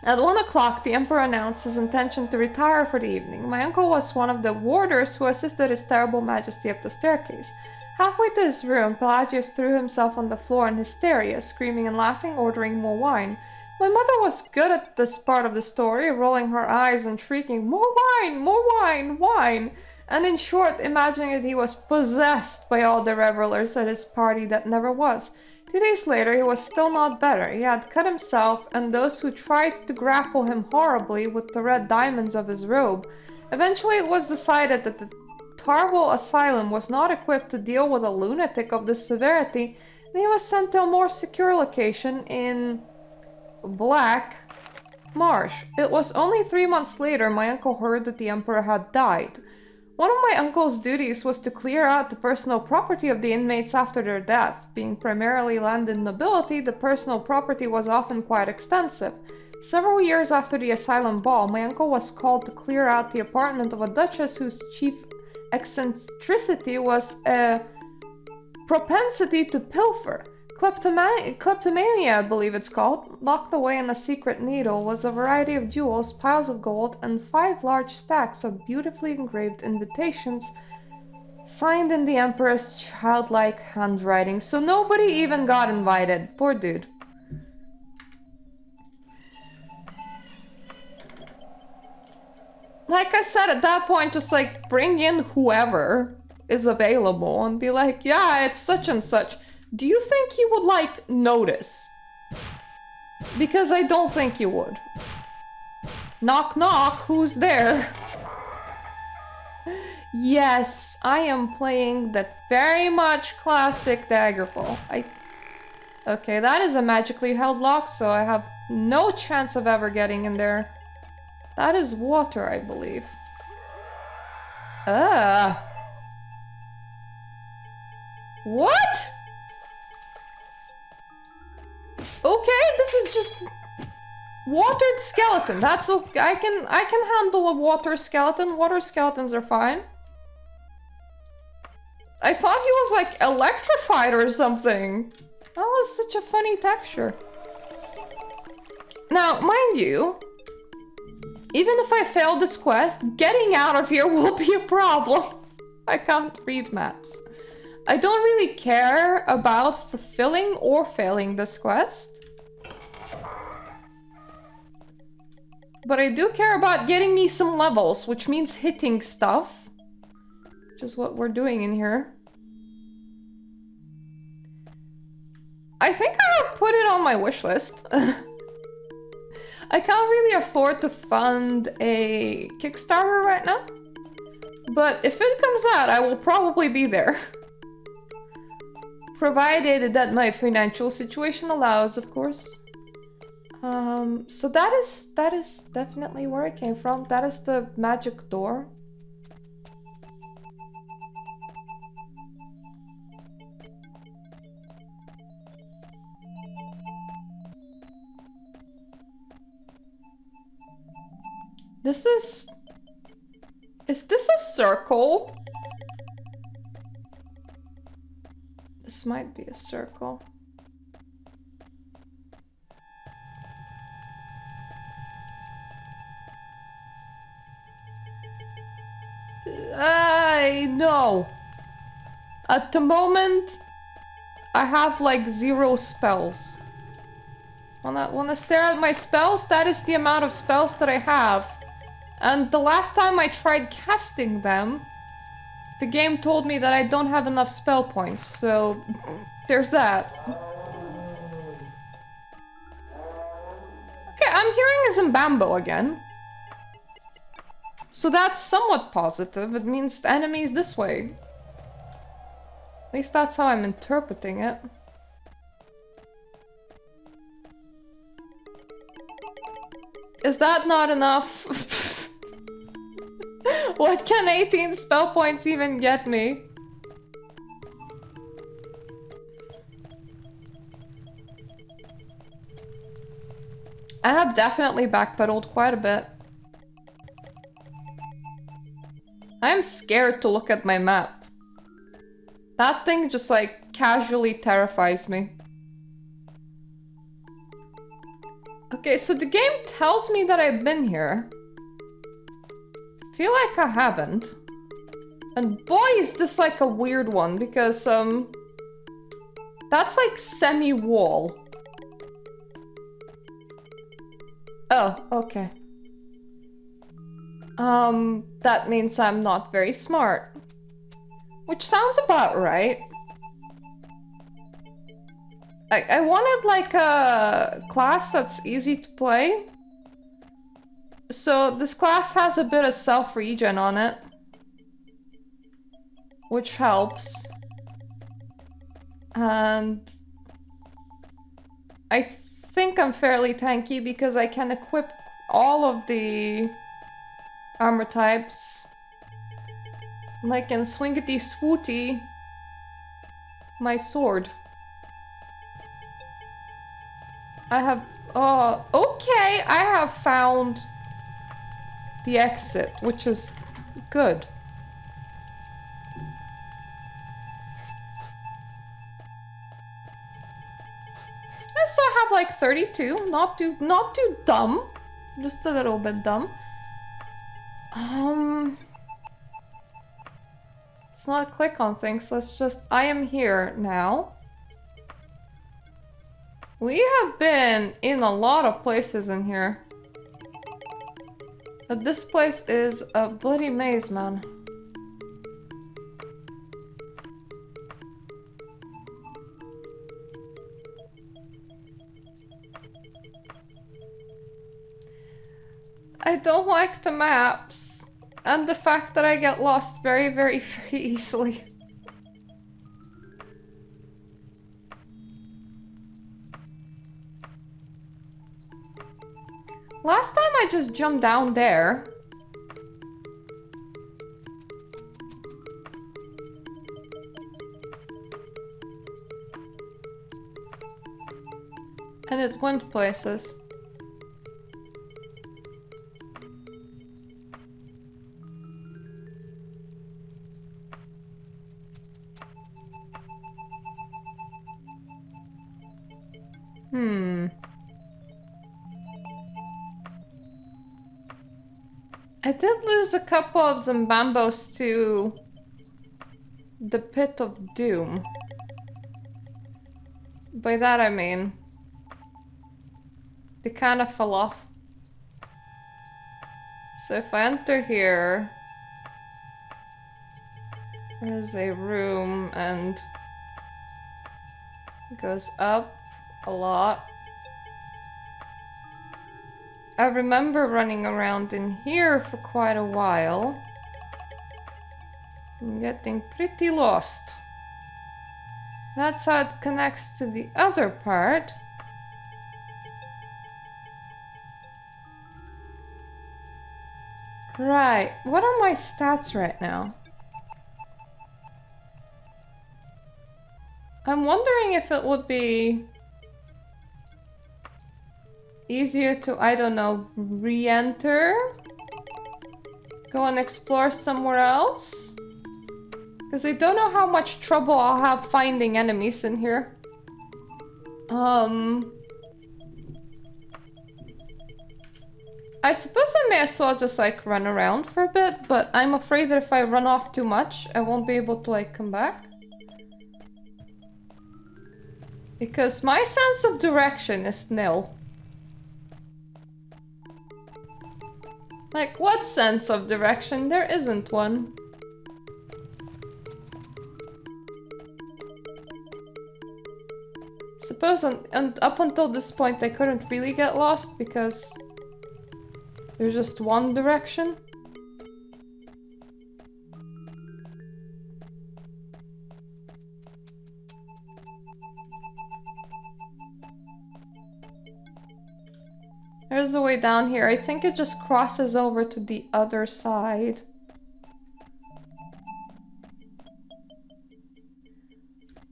At 1 o'clock, the emperor announced his intention to retire for the evening. My uncle was one of the warders who assisted his terrible majesty up the staircase. Halfway to his room, Pelagius threw himself on the floor in hysteria, screaming and laughing, ordering more wine. My mother was good at this part of the story, rolling her eyes and shrieking, "More wine! More wine! Wine!" and in short, imagining that he was possessed by all the revelers at his party that never was. 2 days later, he was still not better. He had cut himself and those who tried to grapple him horribly with the red diamonds of his robe. Eventually, it was decided that the Tarval Asylum was not equipped to deal with a lunatic of this severity, and he was sent to a more secure location in Black Marsh. It was only 3 months later my uncle heard that the emperor had died. One of my uncle's duties was to clear out the personal property of the inmates after their death. Being primarily landed nobility, the personal property was often quite extensive. Several years after the asylum ball, my uncle was called to clear out the apartment of a duchess whose chief eccentricity was a propensity to pilfer. Kleptomania, I believe it's called. Locked away in a secret needle was a variety of jewels, piles of gold, and 5 large stacks of beautifully engraved invitations signed in the emperor's childlike handwriting. So nobody even got invited. Poor dude. Like I said, at that point, just like bring in whoever is available and be like, yeah, it's such and such. Do you think he would, like, notice? Because I don't think he would. Knock knock, who's there? Yes, I am playing that very much classic Daggerfall. Okay, that is a magically held lock, so I have no chance of ever getting in there. That is water, I believe. What? Okay, this is just watered skeleton. That's okay. I can handle a water skeleton. Water skeletons are fine. I thought he was like electrified or something. That was such a funny texture. Now, mind you, even if I fail this quest, getting out of here will be a problem. I can't read maps. I don't really care about fulfilling or failing this quest. But I do care about getting me some levels, which means hitting stuff. Which is what we're doing in here. I think I'll put it on my wish list. I can't really afford to fund a Kickstarter right now. But if it comes out, I will probably be there. Provided that my financial situation allows, of course. So that is definitely where I came from. That is the magic door. Is this a circle? This might be a circle. No. At the moment, I have like 0 spells. When I stare at my spells, that is the amount of spells that I have. And the last time I tried casting them, the game told me that I don't have enough spell points, so there's that. I'm hearing a Zimbambo again. So that's somewhat positive. It means the enemy is this way. At least that's how I'm interpreting it. Is that not enough? What can 18 spell points even get me? I have definitely backpedaled quite a bit. I'm scared to look at my map. That thing just like casually terrifies me. Okay, so the game tells me that I've been here. Feel like I haven't. And boy, is this like a weird one because that's like semi-wall. Oh, okay. That means I'm not very smart. Which sounds about right. I wanted like a class that's easy to play. So this class has a bit of self-regen on it. Which helps. And I think I'm fairly tanky because I can equip all of the armor types. Like in Swingity Swooty, my sword. I have... Oh, okay, I have found the exit, which is good. I still have like 32, not too dumb. Just a little bit dumb. Let's not click on things, let's just... I am here now. We have been in a lot of places in here. But this place is a bloody maze, man. I don't like the maps. And the fact that I get lost very, very, very easily. Last time I just jumped down there. And it went places. I did lose a couple of Zimbambos to the Pit of Doom. By that I mean, they kind of fell off. So if I enter here, there's a room and it goes up a lot. I remember running around in here for quite a while. I'm getting pretty lost. That's how it connects to the other part. Right, what are my stats right now? I'm wondering if it would be easier to, I don't know, re-enter? Go and explore somewhere else? Because I don't know how much trouble I'll have finding enemies in here. I suppose I may as well just like run around for a bit, but I'm afraid that if I run off too much, I won't be able to like come back. Because my sense of direction is nil. Like, what sense of direction? There isn't one. It's a suppose and up until this point I couldn't really get lost because there's just one direction. There's a way down here. I think it just crosses over to the other side.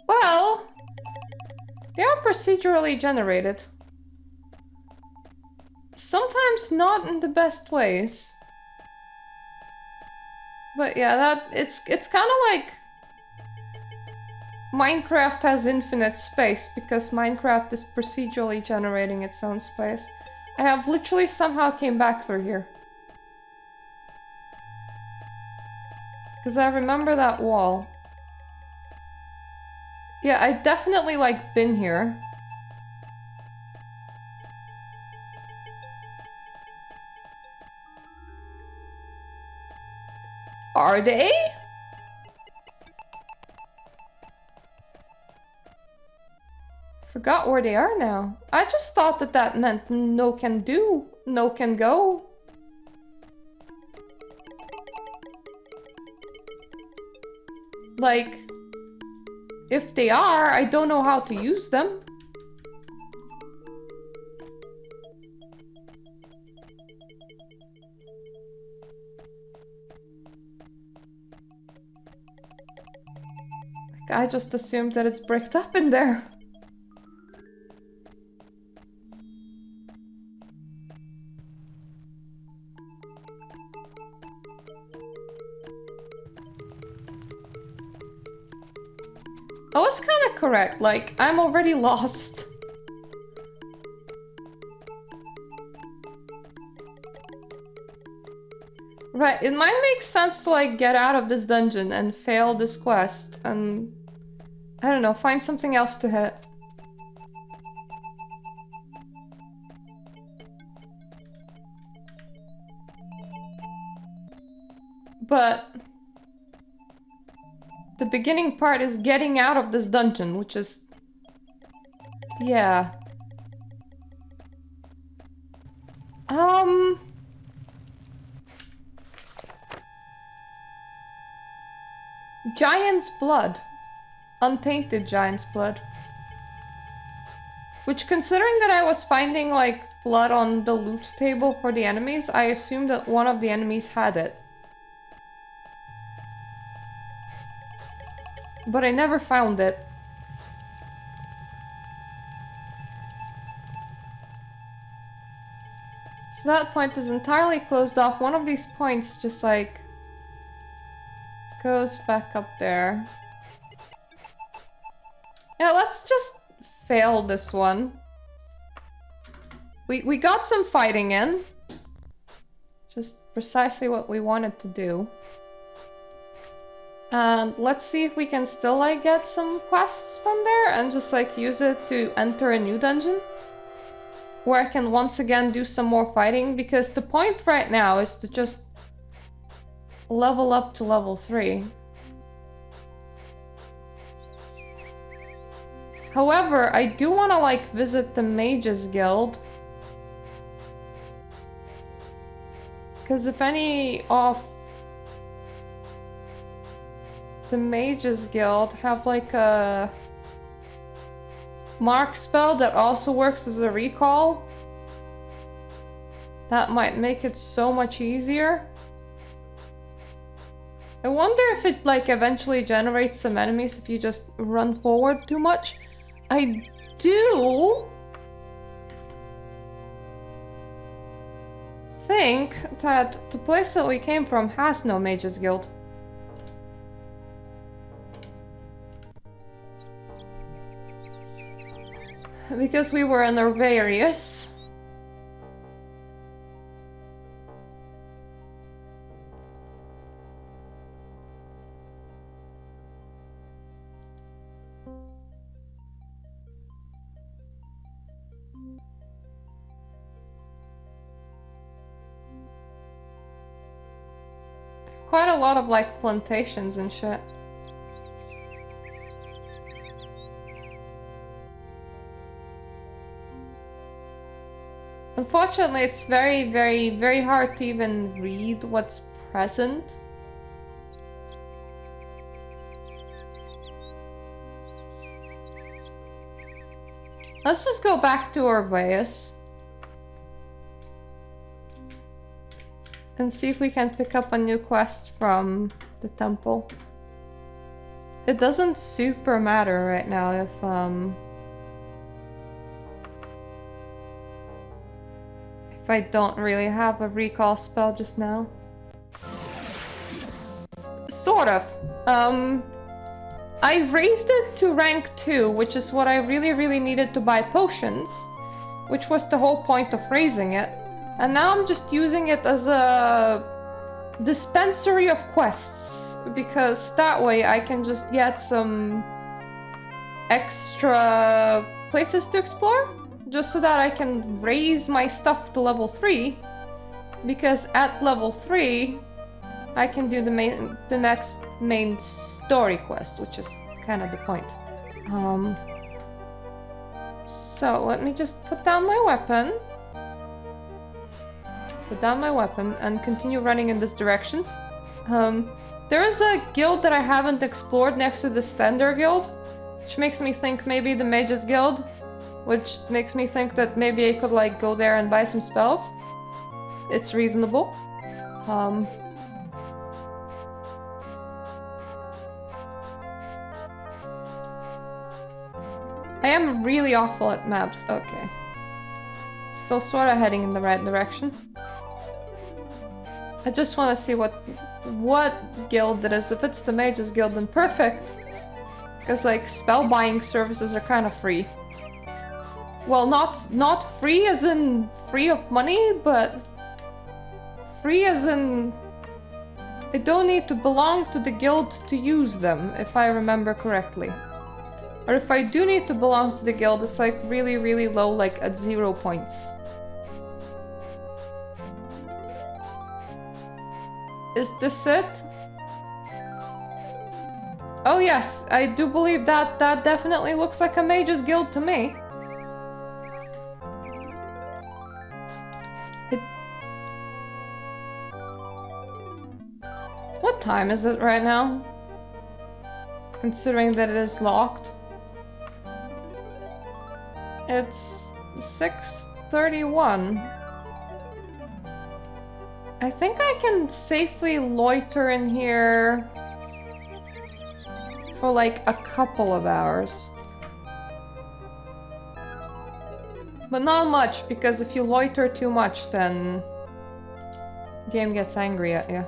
Well, they are procedurally generated. Sometimes not in the best ways. But yeah, it's kind of like Minecraft has infinite space because Minecraft is procedurally generating its own space. I have literally somehow came back through here. Because I remember that wall. Yeah, I definitely like been here. Are they? Forgot where they are now. I just thought that that meant no can do, no can go. Like, if they are, I don't know how to use them. Like, I just assumed that it's bricked up in there. I was kind of correct, like, I'm already lost. Right, it might make sense to, like, get out of this dungeon and fail this quest and, I don't know, find something else to hit. But the beginning part is getting out of this dungeon, which is... yeah. Giant's blood. Untainted giant's blood. Which, considering that I was finding, like, blood on the loot table for the enemies, I assumed that one of the enemies had it. But I never found it. So that point is entirely closed off. One of these points just like goes back up there. Yeah, let's just fail this one. We got some fighting in. Just precisely what we wanted to do. And let's see if we can still, like, get some quests from there and just, like, use it to enter a new dungeon. Where I can once again do some more fighting, because the point right now is to just level up to level 3. However, I do want to, like, visit the Mages Guild. Because if any of the Mages Guild have like a mark spell that also works as a recall, that might make it so much easier. I wonder if it like eventually generates some enemies if you just run forward too much. I do think that the place that we came from has no Mages Guild. Because we were in Nervarius. Quite a lot of like plantations and shit. Unfortunately, it's very, very, very hard to even read what's present. Let's just go back to Orbeus. And see if we can pick up a new quest from the temple. It doesn't super matter right now if I don't really have a recall spell just now. Sort of. I raised it to rank 2, which is what I really needed to buy potions, which was the whole point of raising it. And now I'm just using it as a dispensary of quests, because that way I can just get some extra places to explore, just so that I can raise my stuff to level 3, because at level 3 I can do the next main story quest, which is kind of the point. So let me just put down my weapon. Put down my weapon and continue running in this direction. There is a guild that I haven't explored next to the Stender Guild, which makes me think maybe the Mages Guild, which makes me think that maybe I could like go there and buy some spells. It's reasonable. I am really awful at maps. Okay. Still sort of heading in the right direction. I just want to see what guild it is. If it's the Mages Guild, then perfect. Because like spell buying services are kind of free. Well, not free as in free of money, but free as in I don't need to belong to the guild to use them, if I remember correctly. Or if I do need to belong to the guild, it's like really low, like at 0 points. Is this it? Oh yes, I do believe that definitely looks like a Mage's Guild to me. What time is it right now? Considering that it is locked. It's 6:31. I think I can safely loiter in here for like a couple of hours. But not much, because if you loiter too much, then the game gets angry at you.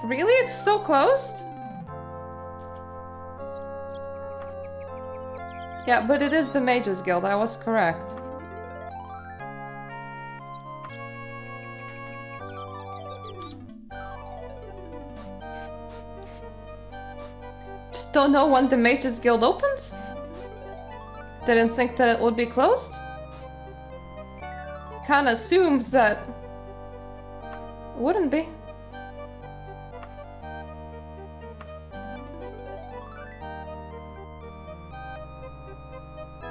Really? It's still closed? Yeah, but it is the Mages Guild, I was correct. Just don't know when the Mages Guild opens? Didn't think that it would be closed? Kinda assumed that it wouldn't be.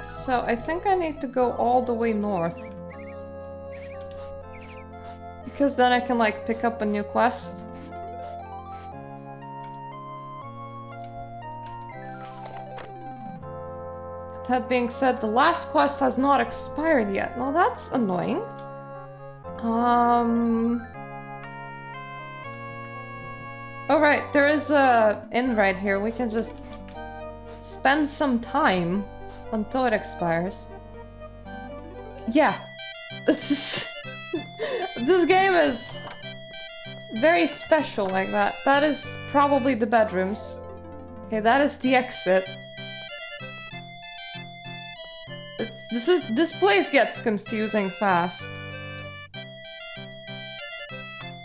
So I think I need to go all the way north. Because then I can like pick up a new quest. That being said, the last quest has not expired yet. Now that's annoying. Alright, there is a inn right here. We can just spend some time until it expires. Yeah. This game is very special like that. That is probably the bedrooms. Okay, that is the exit. This place gets confusing fast.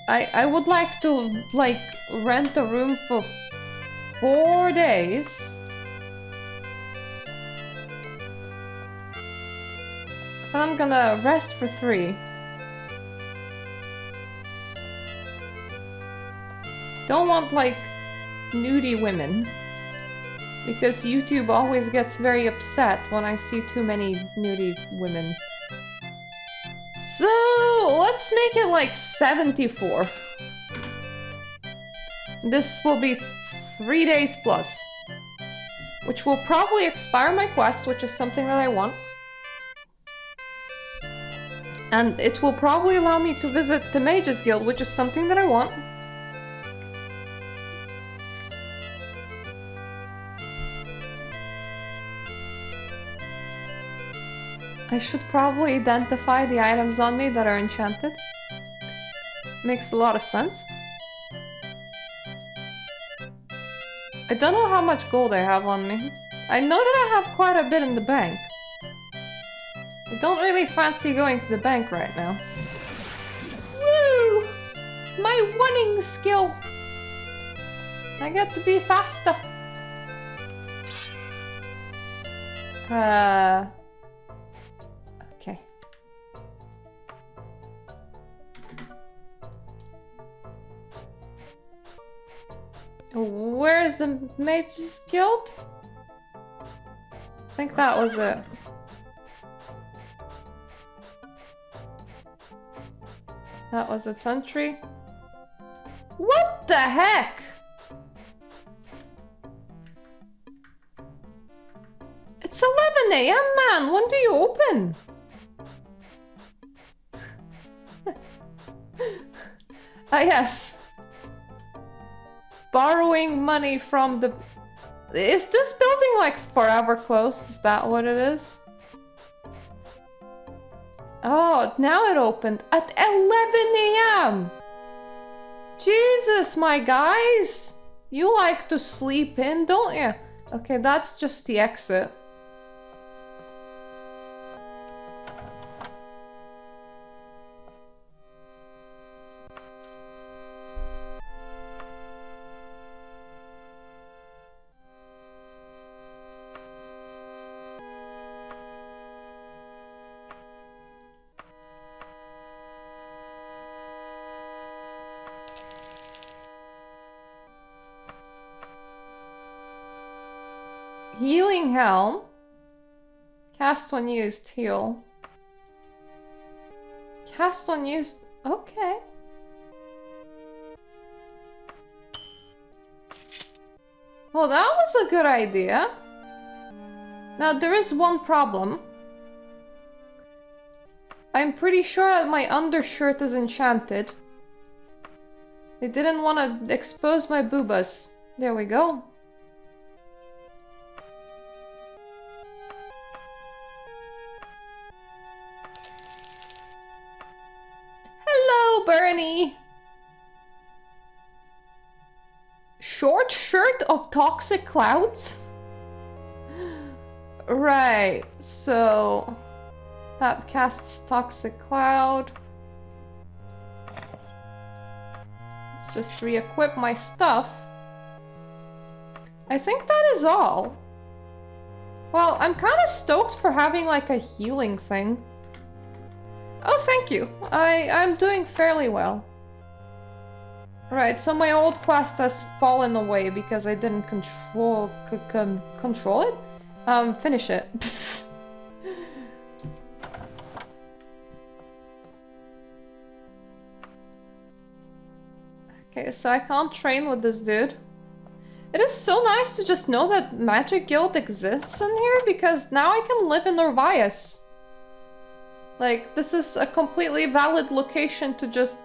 I would like to like rent a room for 4 days. And I'm gonna rest for 3. Don't want like nudie women. Because YouTube always gets very upset when I see too many nudie women. So, let's make it like 74. This will be 3 days plus. Which will probably expire my quest, which is something that I want. And it will probably allow me to visit the Mages Guild, which is something that I want. I should probably identify the items on me that are enchanted. Makes a lot of sense. I don't know how much gold I have on me. I know that I have quite a bit in the bank. I don't really fancy going to the bank right now. Woo! My running skill! I get to be faster. Okay. Where's the Mages Guild? I think that was it. That was its entry. What the heck? It's 11 AM, man! When do you open? Ah, yes. Borrowing money from the... Is this building like forever closed? Is that what it is? Oh, now it opened at 11 AM! Jesus, my guys! You like to sleep in, don't you? Okay, that's just the exit. Healing Helm. Cast when used, heal. Cast when used, okay. Well, that was a good idea. Now, there is one problem. I'm pretty sure that my undershirt is enchanted. They didn't want to expose my boobas. There we go. Hello, Bernie! Short shirt of toxic clouds? Right, so... that casts toxic cloud. Let's just re-equip my stuff. I think that is all. Well, I'm kind of stoked for having like a healing thing. Oh, thank you. I'm doing fairly well. Right, so my old quest has fallen away because I didn't control it? Finish it. Okay, so I can't train with this dude. It is so nice to just know that Magic Guild exists in here because now I can live in Norvias. Like, this is a completely valid location to just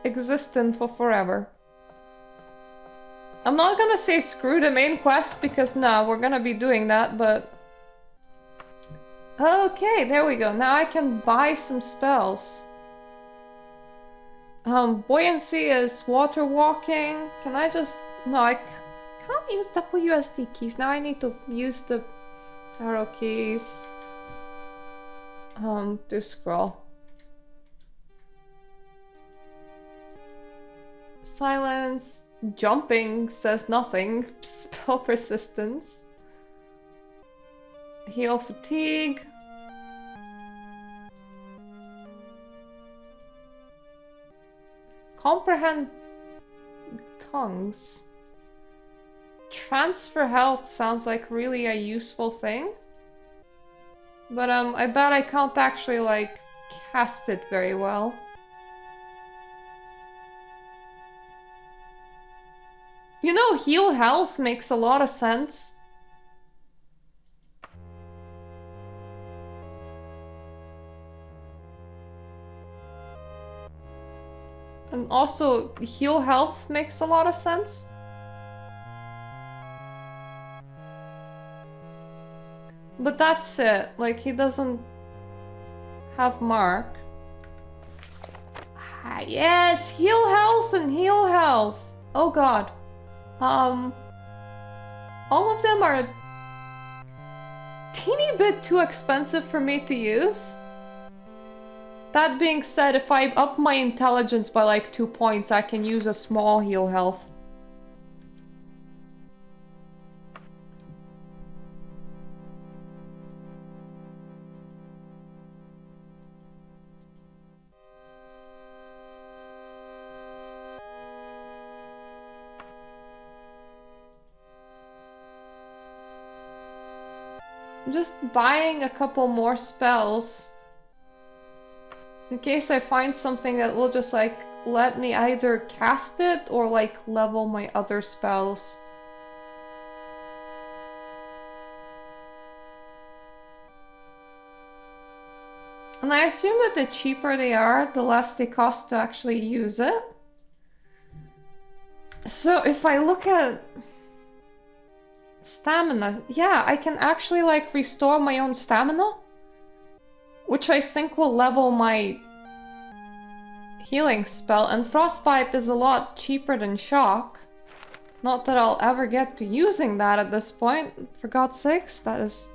exist in for forever. I'm not gonna say screw the main quest because no, we're gonna be doing that, but... Okay, there we go. Now I can buy some spells. Buoyancy is water walking. Can I just... No, I can't use WSD keys. Now I need to use the arrow keys. To scroll. Silence. Jumping says nothing. Spell persistence. Heal fatigue. Comprehend tongues. transfer health sounds like really a useful thing. But I bet I can't actually like cast it very well. You know, heal health makes a lot of sense. And also, heal health makes a lot of sense. But that's it. Like, he doesn't have mark. Ah, yes! Heal health and heal health! Oh god. All of them are a teeny bit too expensive for me to use. That being said, if I up my intelligence by like 2 points, I can use a small heal health. Just buying a couple more spells in case I find something that will just like let me either cast it or like level my other spells. And I assume that the cheaper they are, the less they cost to actually use it. So if I look at stamina, yeah, I can actually like restore my own stamina, which I think will level my healing spell. And frostbite is a lot cheaper than shock. Not that I'll ever get to using that at this point, for God's sakes, that is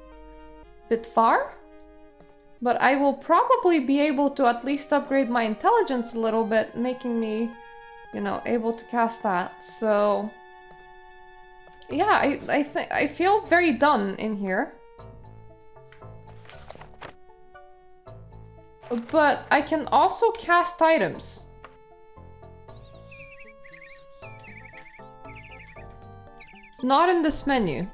a bit far. But I will probably be able to at least upgrade my intelligence a little bit, making me, you know, able to cast that. So yeah, I think I feel very done in here. But I can also cast items. Not in this menu.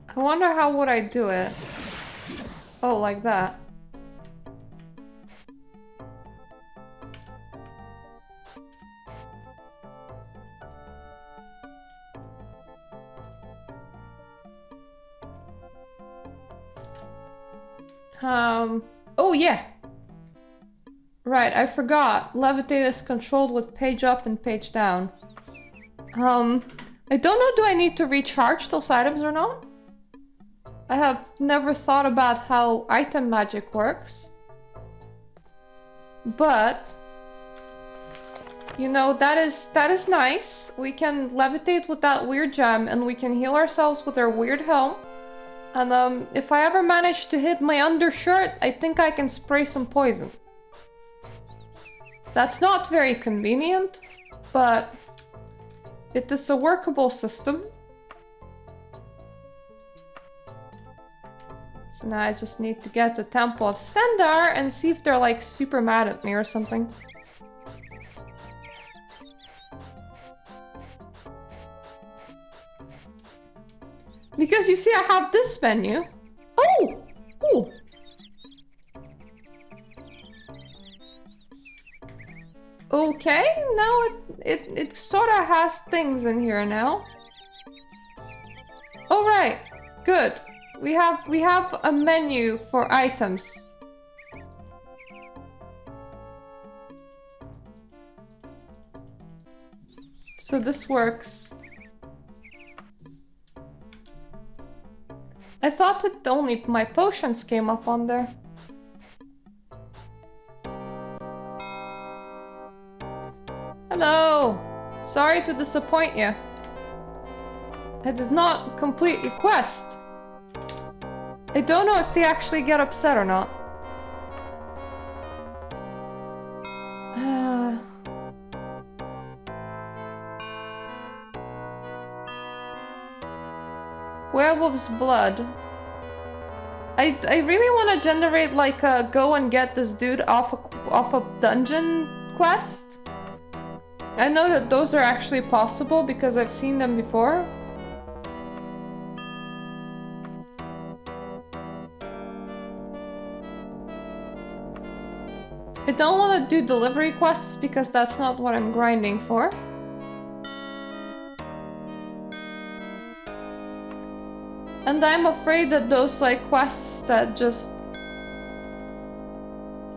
I wonder how would I do it. Oh, like that. Oh yeah! Right, I forgot. Levitate is controlled with page up and page down. I don't know, do I need to recharge those items or not? I have never thought about how item magic works. But you know, that is nice. We can levitate with that weird gem and we can heal ourselves with our weird helm. And if I ever manage to hit my undershirt, I think I can spray some poison. That's not very convenient, but it is a workable system. So now I just need to get the Temple of Stendar and see if they're like super mad at me or something. Because you see, I have this menu. Oh! Ooh! Okay, now it sort of has things in here now. All right, good. We have a menu for items. So this works. I thought that only my potions came up on there. Hello! Sorry to disappoint you. I did not complete your quest. I don't know if they actually get upset or not. wolf's blood. I really want to generate like a go and get this dude off a dungeon quest. I know that those are actually possible because I've seen them before. I don't want to do delivery quests because that's not what I'm grinding for. And I'm afraid that those like quests that just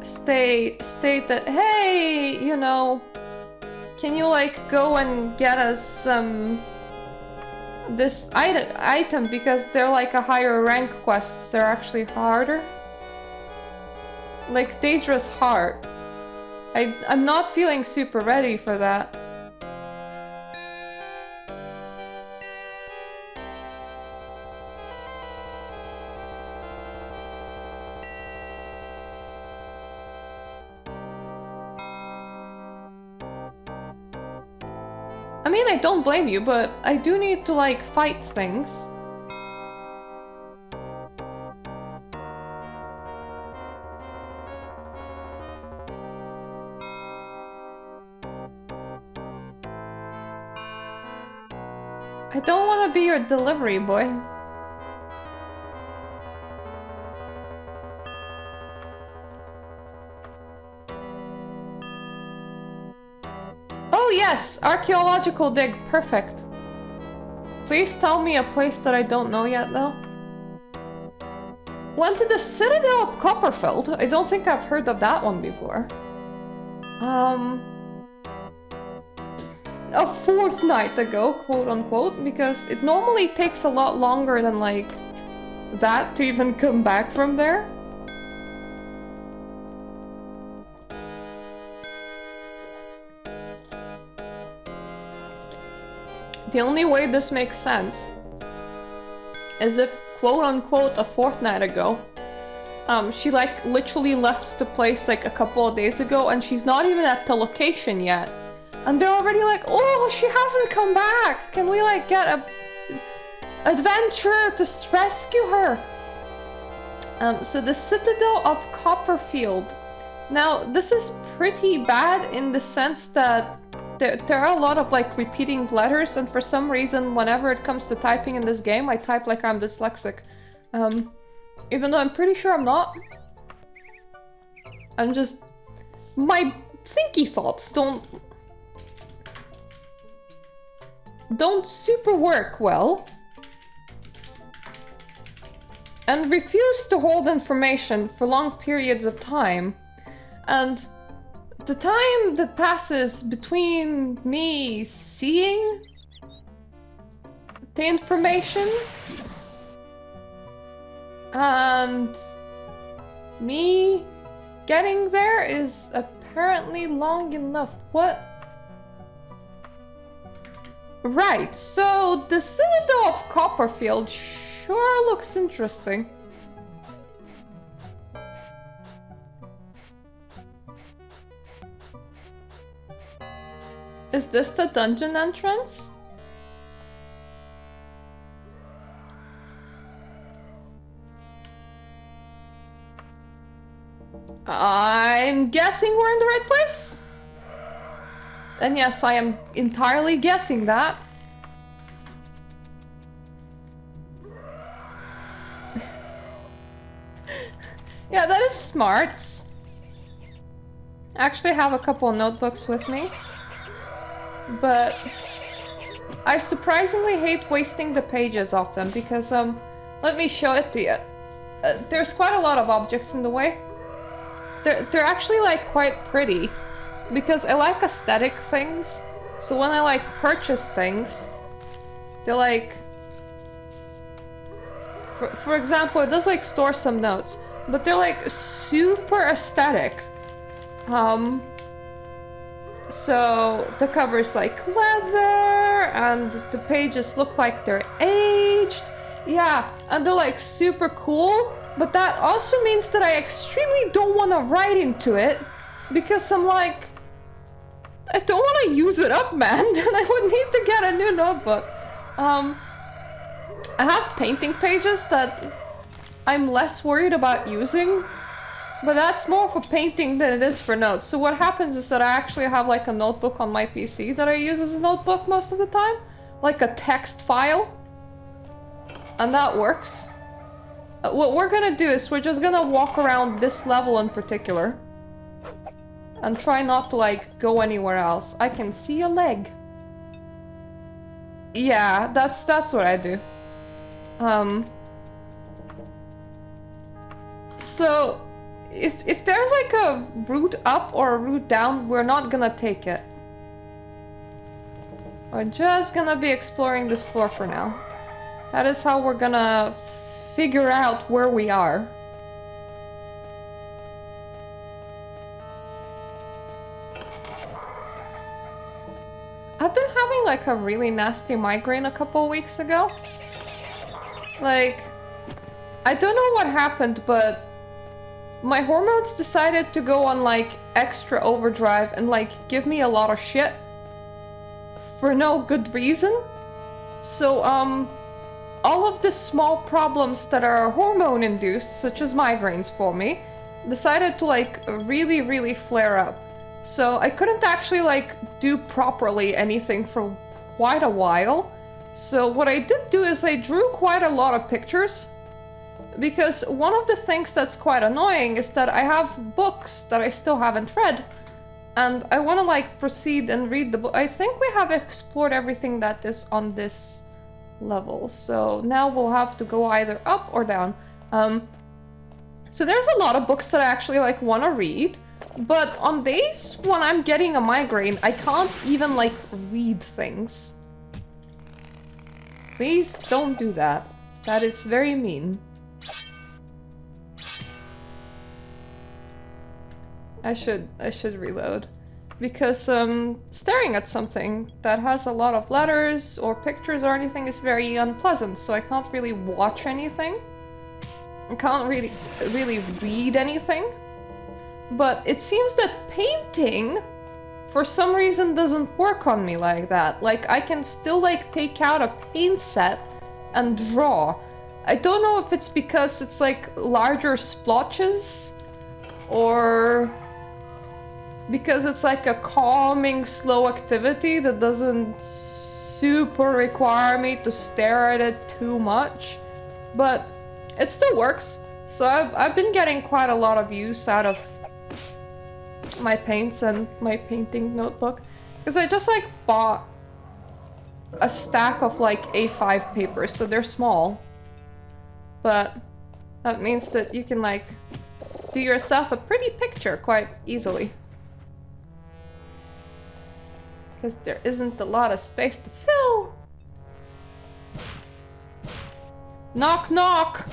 state that, hey, you know, can you like go and get us this item because they're like a higher rank quests, they're actually harder. Like Daedra's Heart. I'm not feeling super ready for that. I mean, I don't blame you, but I do need to like fight things. I don't want to be your delivery boy. Oh yes, archaeological dig, perfect. Please tell me a place that I don't know yet though. Went to the Citadel of Copperfield. I don't think I've heard of that one before. A fortnight ago, quote unquote, because it normally takes a lot longer than like that to even come back from there. The only way this makes sense is if, quote unquote, a fortnight ago, she like literally left the place like a couple of days ago and she's not even at the location yet. And they're already like, oh, she hasn't come back. Can we like get a adventurer to rescue her? So the Citadel of Copperfield. Now, this is pretty bad in the sense that there are a lot of like repeating letters, and for some reason, whenever it comes to typing in this game, I type like I'm dyslexic. Even though I'm pretty sure I'm not. I'm just... my thinky thoughts don't super work well. And refuse to hold information for long periods of time. And the time that passes between me seeing the information and me getting there is apparently long enough. What? Right, so the Citadel of Copperfield sure looks interesting. Is this the dungeon entrance? I'm guessing we're in the right place? And yes, I am entirely guessing that. Yeah, that is smarts. I actually have a couple of notebooks with me. But I surprisingly hate wasting the pages off them because, let me show it to you. There's quite a lot of objects in the way. They're actually like quite pretty because I like aesthetic things. So when I like purchase things, they're like, for example, it does like store some notes, but they're like super aesthetic. So the cover's like leather and the pages look like they're aged. Yeah, and they're like super cool, but that also means that I extremely don't want to write into it because I'm like, I don't want to use it up, man. Then I would need to get a new notebook. I have painting pages that I'm less worried about using, but that's more for painting than it is for notes. So what happens is that I actually have like a notebook on my PC that I use as a notebook most of the time, like a text file, and that works. What we're gonna do is we're just gonna walk around this level in particular and try not to like go anywhere else. I can see a leg. Yeah, that's what I do. So if there's like a route up or a route down, we're not gonna take it. We're just gonna be exploring this floor for now. That is how we're gonna figure out where we are. I've been having like a really nasty migraine a couple weeks ago. Like, I don't know what happened, but my hormones decided to go on like extra overdrive and like give me a lot of shit for no good reason. So all of the small problems that are hormone induced, such as migraines for me, decided to like really flare up. So I couldn't actually like do properly anything for quite a while. So what I did do is I drew quite a lot of pictures. Because one of the things that's quite annoying is that I have books that I still haven't read. And I want to like proceed and read the book. I think we have explored everything that is on this level. So now we'll have to go either up or down. So there's a lot of books that I actually like want to read. But on days when I'm getting a migraine, I can't even like read things. Please don't do that. That is very mean. I should reload. Because staring at something that has a lot of letters or pictures or anything is very unpleasant, so I can't really watch anything. I can't really read anything. But it seems that painting, for some reason, doesn't work on me like that. Like, I can still, like, take out a paint set and draw. I don't know if it's because it's, like, larger splotches, or because it's, like, a calming, slow activity that doesn't super require me to stare at it too much. But it still works. So I've been getting quite a lot of use out of my paints and my painting notebook, because I just like bought a stack of like A5 papers, so they're small, but that means that you can like do yourself a pretty picture quite easily, because there isn't a lot of space to fill. Knock knock.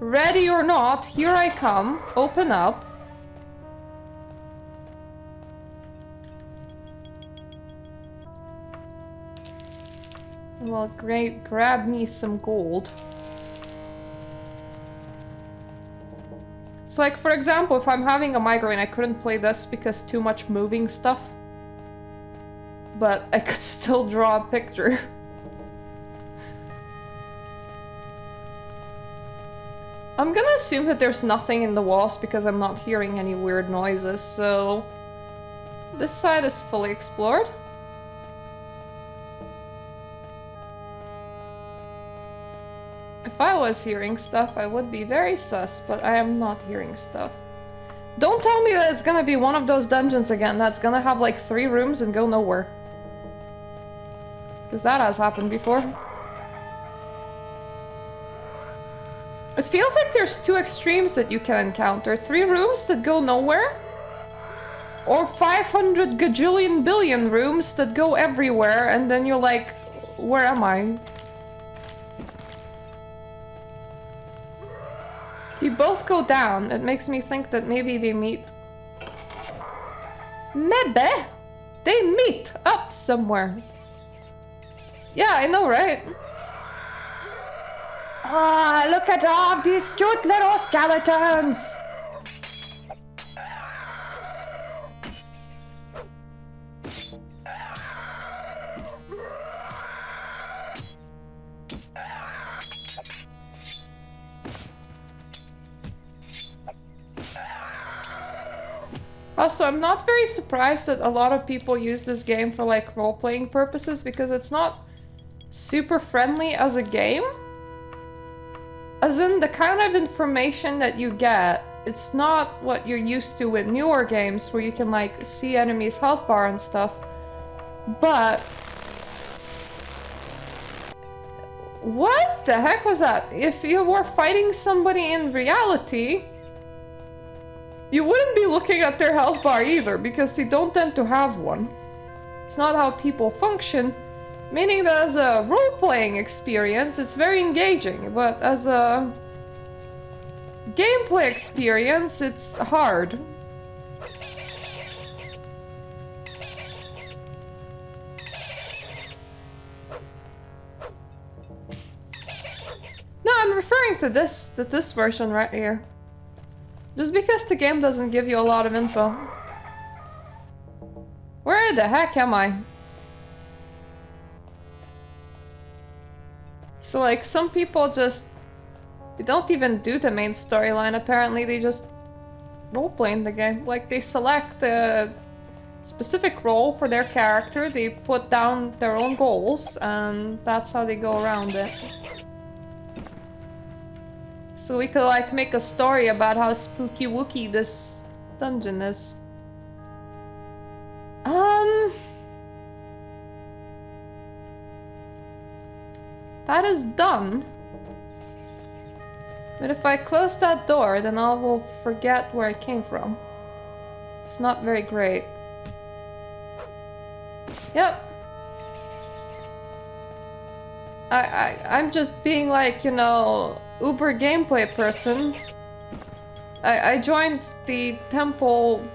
Ready or not, here I come. Open up. Well, grab me some gold. So like, for example, if I'm having a migraine, I couldn't play this because too much moving stuff. But I could still draw a picture. I'm gonna assume that there's nothing in the walls because I'm not hearing any weird noises, so this side is fully explored. If I was hearing stuff, I would be very sus, but I am not hearing stuff. Don't tell me that it's gonna be one of those dungeons again that's gonna have like 3 rooms and go nowhere. Because that has happened before. It feels like there's 2 extremes that you can encounter. 3 rooms that go nowhere, or 500 gajillion billion rooms that go everywhere, and then you're like, where am I? They both go down. It makes me think that maybe they meet. Maybe they meet up somewhere. Yeah, I know, right? Ah, look at all these cute little skeletons! Also, I'm not very surprised that a lot of people use this game for like role-playing purposes because it's not super friendly as a game. As in, the kind of information that you get, it's not what you're used to with newer games where you can like see enemies' health bar and stuff. But what the heck was that? If you were fighting somebody in reality, you wouldn't be looking at their health bar either, because they don't tend to have one. It's not how people function, meaning that as a role-playing experience, it's very engaging, but as a gameplay experience, it's hard. No, I'm referring to this version right here. Just because the game doesn't give you a lot of info. Where the heck am I? So like, some people just... They don't even do the main storyline, apparently. They just roleplay in the game. Like, they select a specific role for their character, they put down their own goals, and that's how they go around it. So we could like make a story about how spooky wooky this dungeon is. That is done. But if I close that door, then I will forget where I came from. It's not very great. Yep. I'm just being like, you know, uber gameplay person. I joined the temple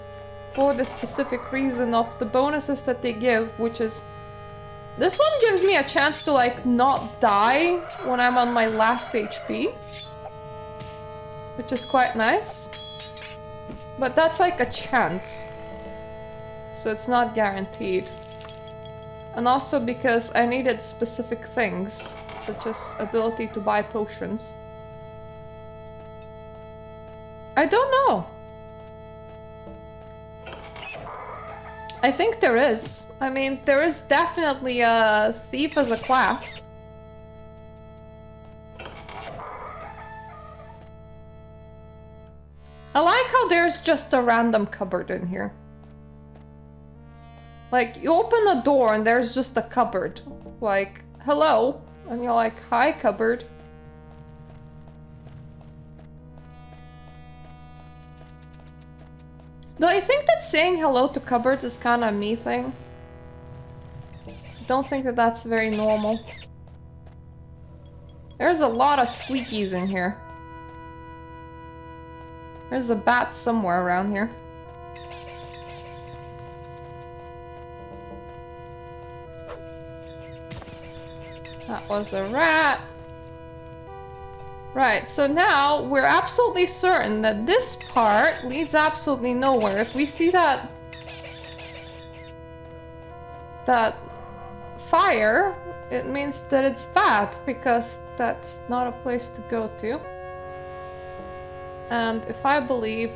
for the specific reason of the bonuses that they give, which is... This one gives me a chance to like not die when I'm on my last HP. Which is quite nice. But that's like a chance. So it's not guaranteed. And also because I needed specific things, such as ability to buy potions. I don't know. I think there is. I mean, there is definitely a thief as a class. I like how there's just a random cupboard in here. Like, you open the door and there's just a cupboard. Like, hello. And you're like, hi, cupboard. Though I think that saying hello to cupboards is kind of a me thing. Don't think that that's very normal. There's a lot of squeakies in here. There's a bat somewhere around here. That was a rat. Right, so now we're absolutely certain that this part leads absolutely nowhere. If we see that fire, it means that it's bad, because that's not a place to go to. And if I believe,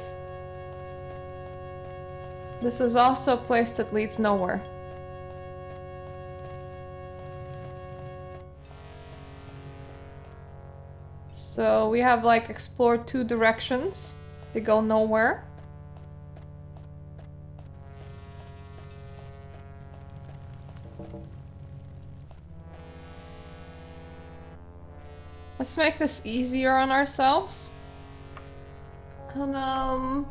this is also a place that leads nowhere. So we have like explored 2 directions. They go nowhere. Let's make this easier on ourselves. And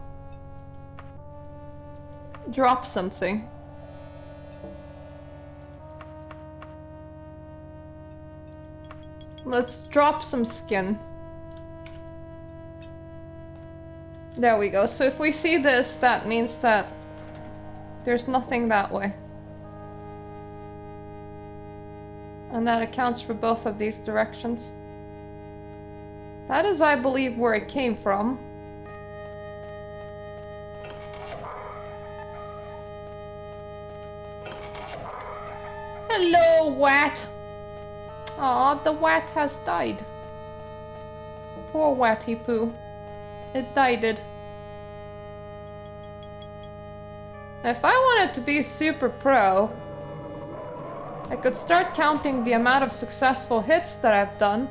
drop something. Let's drop some skin. There we go. So if we see this, that means that there's nothing that way. And that accounts for both of these directions. That is, I believe, where it came from. Hello, Wat! Aw, the Wat has died. Poor Watty Poo. It died. If I wanted to be super pro, I could start counting the amount of successful hits that I've done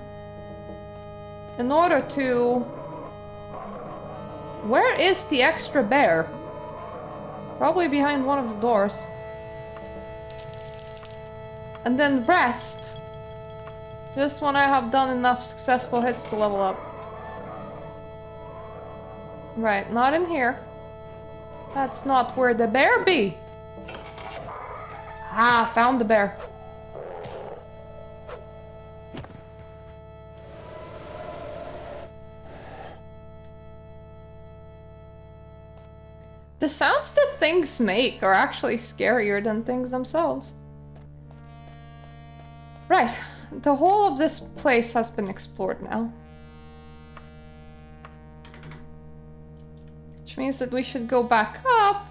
in order to... Where is the extra bear? Probably behind one of the doors. And then rest. Just when I have done enough successful hits to level up. Right, not in here. That's not where the bear be. Ah, found the bear. The sounds that things make are actually scarier than things themselves. Right, the whole of this place has been explored now. Which means that we should go back up.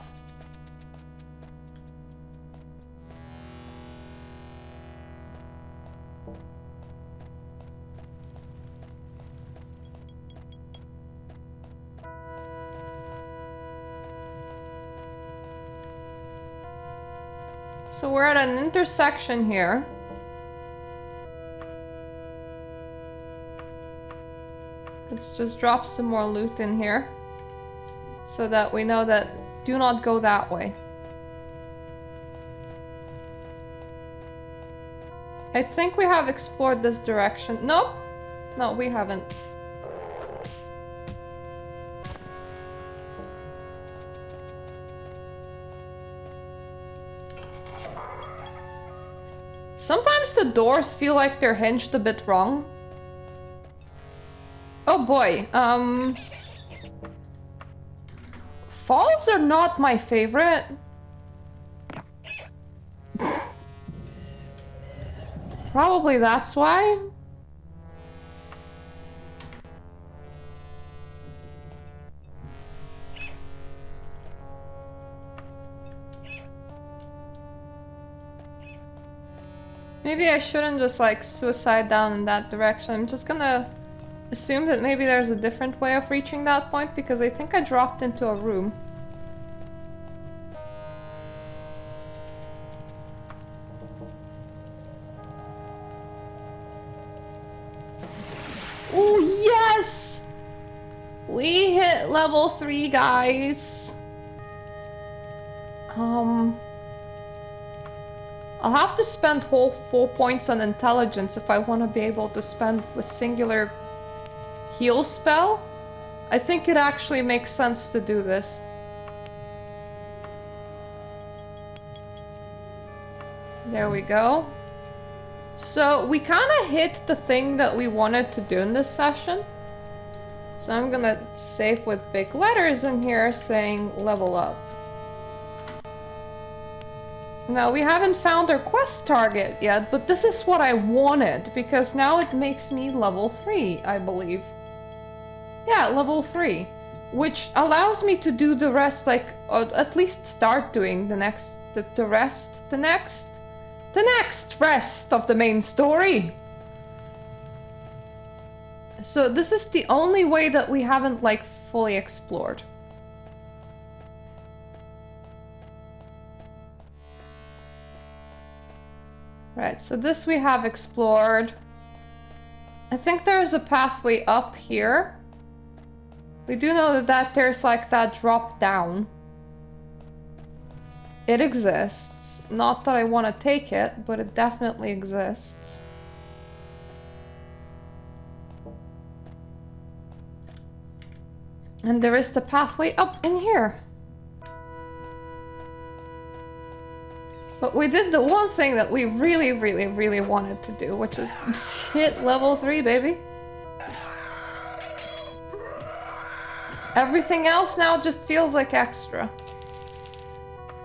So we're at an intersection here. Let's just drop some more loot in here. So that we know that do not go that way. I think we have explored this direction. Nope. No, we haven't. Sometimes the doors feel like they're hinged a bit wrong. Oh boy, falls are not my favorite. Probably that's why. Maybe I shouldn't just like suicide down in that direction. I'm just gonna assume that maybe there's a different way of reaching that point because I think I dropped into a room. Oh yes! We hit level 3, guys. I'll have to spend whole 4 points on intelligence if I want to be able to spend with singular heal spell. I think it actually makes sense to do this. There we go. So we kind of hit the thing that we wanted to do in this session. So I'm gonna save with big letters in here saying level up. Now, we haven't found our quest target yet, but this is what I wanted, because now it makes me level 3, I believe. Yeah, level 3. Which allows me to do the rest, like, or at least start doing the next rest of the main story. So this is the only way that we haven't, like, fully explored. Right, so this we have explored. I think there's a pathway up here. We do know that there's like that drop down. It exists. Not that I want to take it, but it definitely exists. And there is the pathway up in here. But we did the one thing that we really, really, really wanted to do, which is hit level 3, baby. Everything else now just feels like extra.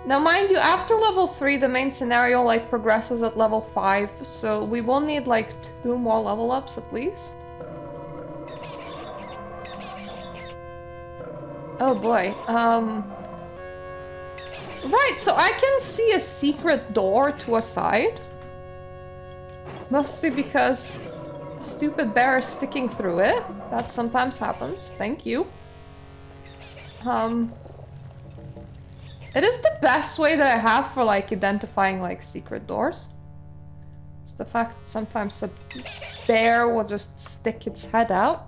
Now, mind you, after level 3, the main scenario, like, progresses at level 5, so we will need, like, 2 more level ups at least. Oh boy, right, so I can see a secret door to a side. Mostly because stupid bear is sticking through it. That sometimes happens, thank you. It is the best way that I have for like identifying like secret doors. It's the fact that sometimes a bear will just stick its head out.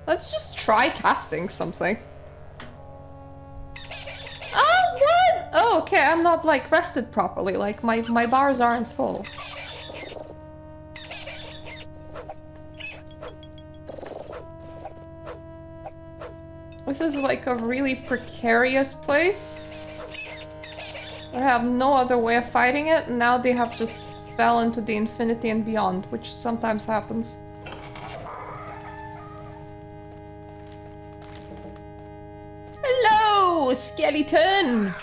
Let's just try casting something. Oh, what? Oh, okay, I'm not like rested properly. Like my bars aren't full. This is like a really precarious place. I have no other way of fighting it, and now they have just fell into the infinity and beyond, which sometimes happens. Hello, skeleton!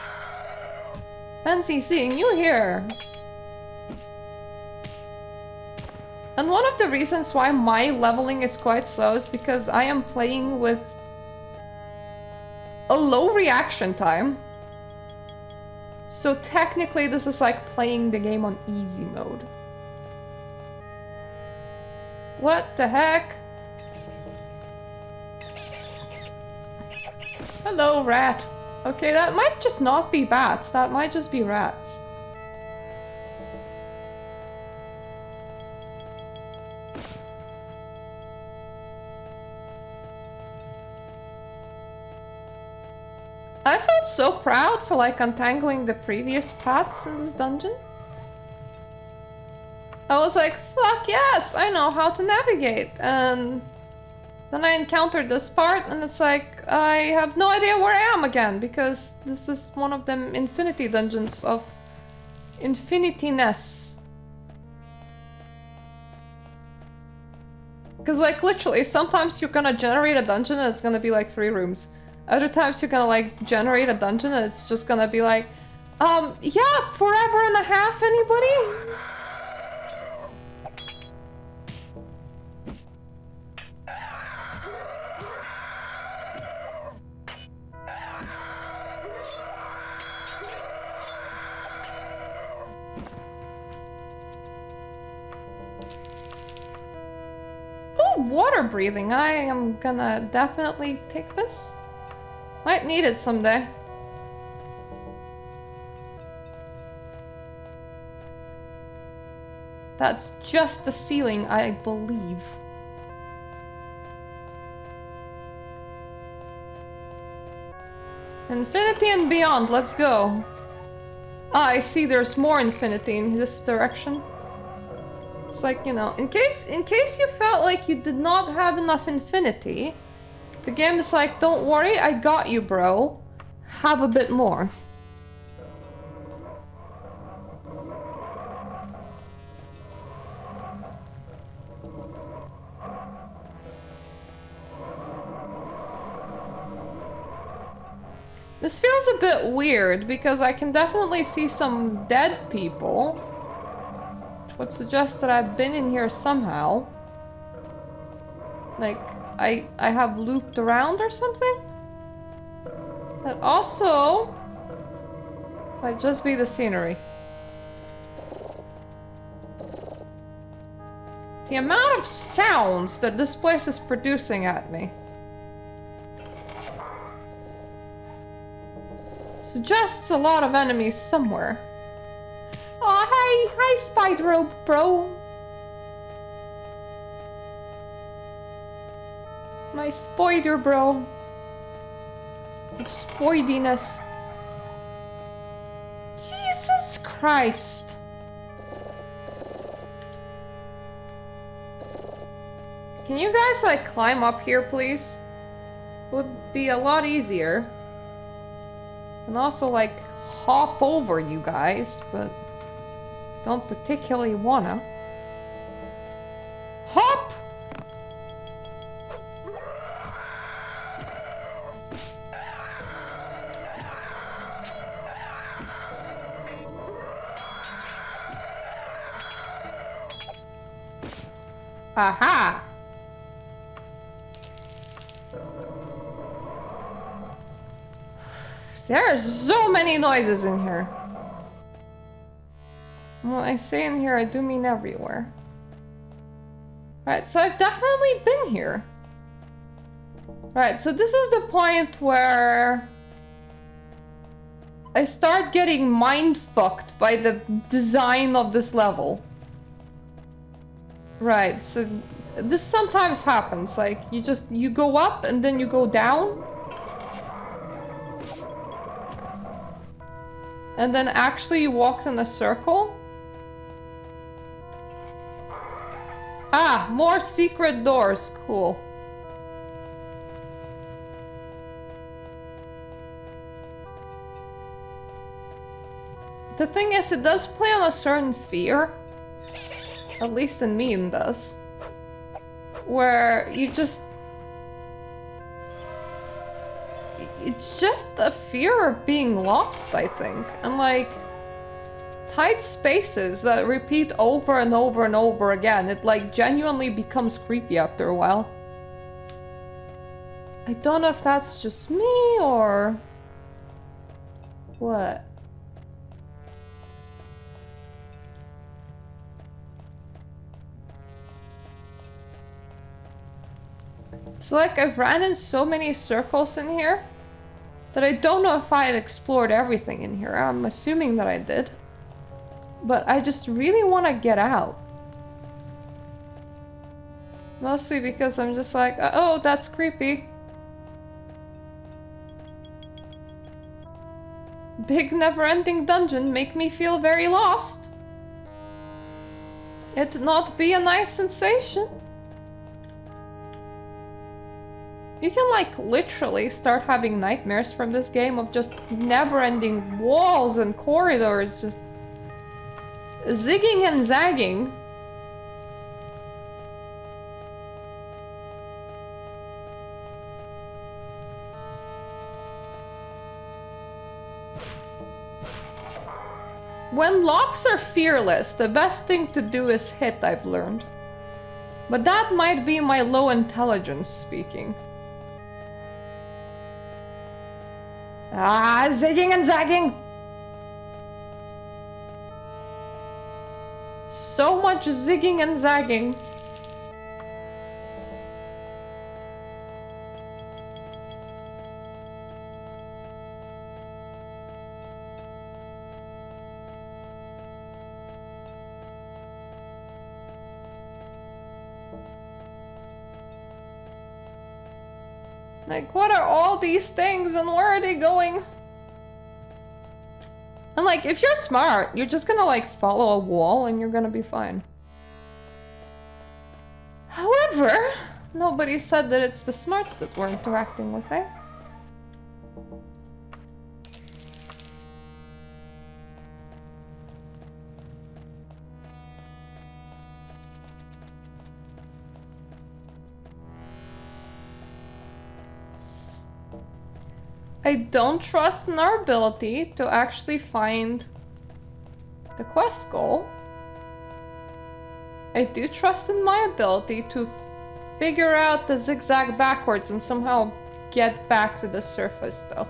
Fancy seeing you here. And one of the reasons why my leveling is quite slow is because I am playing with a low reaction time. So technically this is like playing the game on easy mode. What the heck? Hello, rat. Okay, that might just not be bats. That might just be rats. I felt so proud for like untangling the previous paths in this dungeon. I was like, fuck yes, I know how to navigate. And then I encountered this part and it's like, I have no idea where I am again because this is one of them infinity dungeons of infinitiness. Because like literally, sometimes you're gonna generate a dungeon and it's gonna be like 3 rooms. Other times you're gonna like generate a dungeon and it's just gonna be like, yeah, forever and a half, anybody? Oh, water breathing. I am gonna definitely take this. Might need it someday. That's just the ceiling, I believe. Infinity and beyond, let's go. Ah, I see there's more infinity in this direction. It's like, you know, in case you felt like you did not have enough infinity, the game is like, don't worry, I got you, bro. Have a bit more. This feels a bit weird because I can definitely see some dead people, which would suggest that I've been in here somehow. Like, I have looped around or something? That also might just be the scenery. The amount of sounds that this place is producing at me suggests a lot of enemies somewhere. Oh, hi Spider bro. My spider bro. Of spoidiness. Jesus Christ. Can you guys like climb up here, please? Would be a lot easier. And also like hop over you guys, but don't particularly wanna. Hop! Aha! There are so many noises in here. When I say in here, I do mean everywhere. Right, so I've definitely been here. Right, so this is the point where I start getting mind-fucked by the design of this level. Right, so this sometimes happens, like, you go up and then you go down. And then actually you walked in a circle. Ah, more secret doors, cool. The thing is, it does play on a certain fear. At least in me it does. Where you just... It's just a fear of being lost, I think. And like... tight spaces that repeat over and over and over again. It like genuinely becomes creepy after a while. I don't know if that's just me or... what? So like I've ran in so many circles in here that I don't know if I've explored everything in here. I'm assuming that I did. But I just really want to get out. Mostly because I'm just like, oh, that's creepy. Big never-ending dungeon make me feel very lost. It not be a nice sensation. You can like literally start having nightmares from this game of just never-ending walls and corridors just zigging and zagging. When locks are fearless, the best thing to do is hit, I've learned. But that might be my low intelligence speaking. Ah, zigging and zagging! So much zigging and zagging. Like, what are all these things and where are they going? And like, if you're smart, you're just gonna like follow a wall and you're gonna be fine. However, nobody said that it's the smarts that we're interacting with, eh? I don't trust in our ability to actually find the quest goal. I do trust in my ability to figure out the zigzag backwards and somehow get back to the surface though.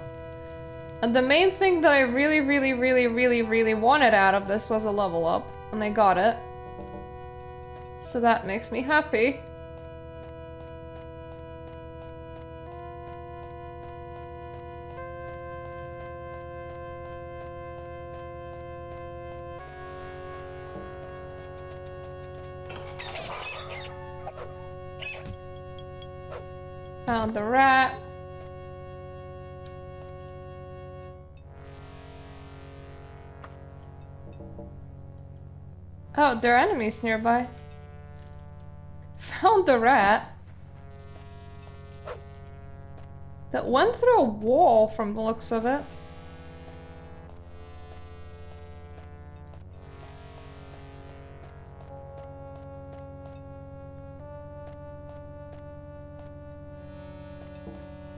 And the main thing that I really wanted out of this was a level up, and I got it. So that makes me happy. Found the rat. Oh, there are enemies nearby. Found the rat. That went through a wall from the looks of it.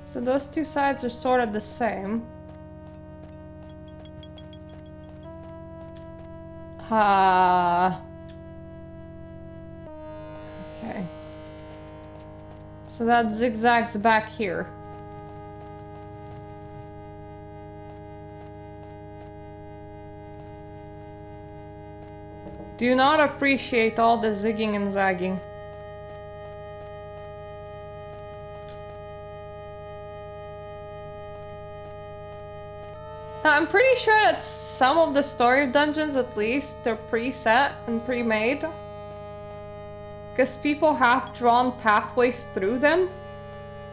So those two sides are sort of the same. Ha. Okay. So that zigzags back here. Do not appreciate all the zigging and zagging. Now, I'm pretty sure that some of the story dungeons, at least, they're preset and pre-made. Because people have drawn pathways through them.